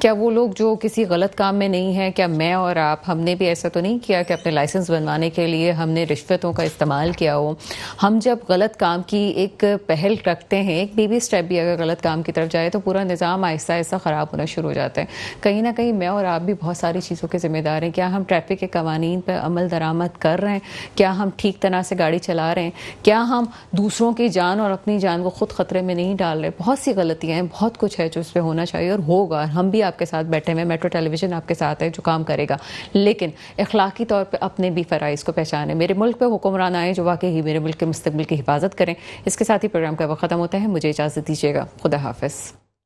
क्या वो लोग जो किसी गलत काम में नहीं है, क्या मैं और आप, हमने भी ऐसा तो नहीं किया कि अपने लाइसेंस बनवाने के लिए हमने रिश्वतों का इस्तेमाल किया हो? हम जब गलत काम की एक पहल रखते हैं, एक बेबी स्टेप भी अगर गलत काम की तरफ जाए तो पूरा निज़ाम आहिस्ता आहिस्ता ख़राब होना शुरू हो जाता है। कहीं ना कहीं मैं और आप भी बहुत सारी चीज़ों के जिम्मेदार हैं। क्या हम ट्रैफिक के कवानीन पर अमल दरामद कर रहे हैं? क्या हम ठीक तरह से गाड़ी चला रहे हैं? क्या हम दूसरों की जान और अपनी जान को खुद खतरे में नहीं डाल रहे? बहुत सी गलतियां हैं, बहुत कुछ है जो इस पर होना चाहिए और होगा। हम भी आपके साथ बैठे हुए, मेट्रो टेलीविजन आपके साथ है जो काम करेगा, लेकिन अखलाकी तौर पर अपने भी फ़राइज़ को पहचानें। मेरे मुल्क पर हुक्मरान आए जो वाकई ही मेरे मुल्क के मुस्तकबिल की हिफाजत करें। इसके साथ ही प्रोग्राम का वक्त ख़त्म होता है। मुझे इजाज़त दीजिएगा। खुदा हाफ़िज़।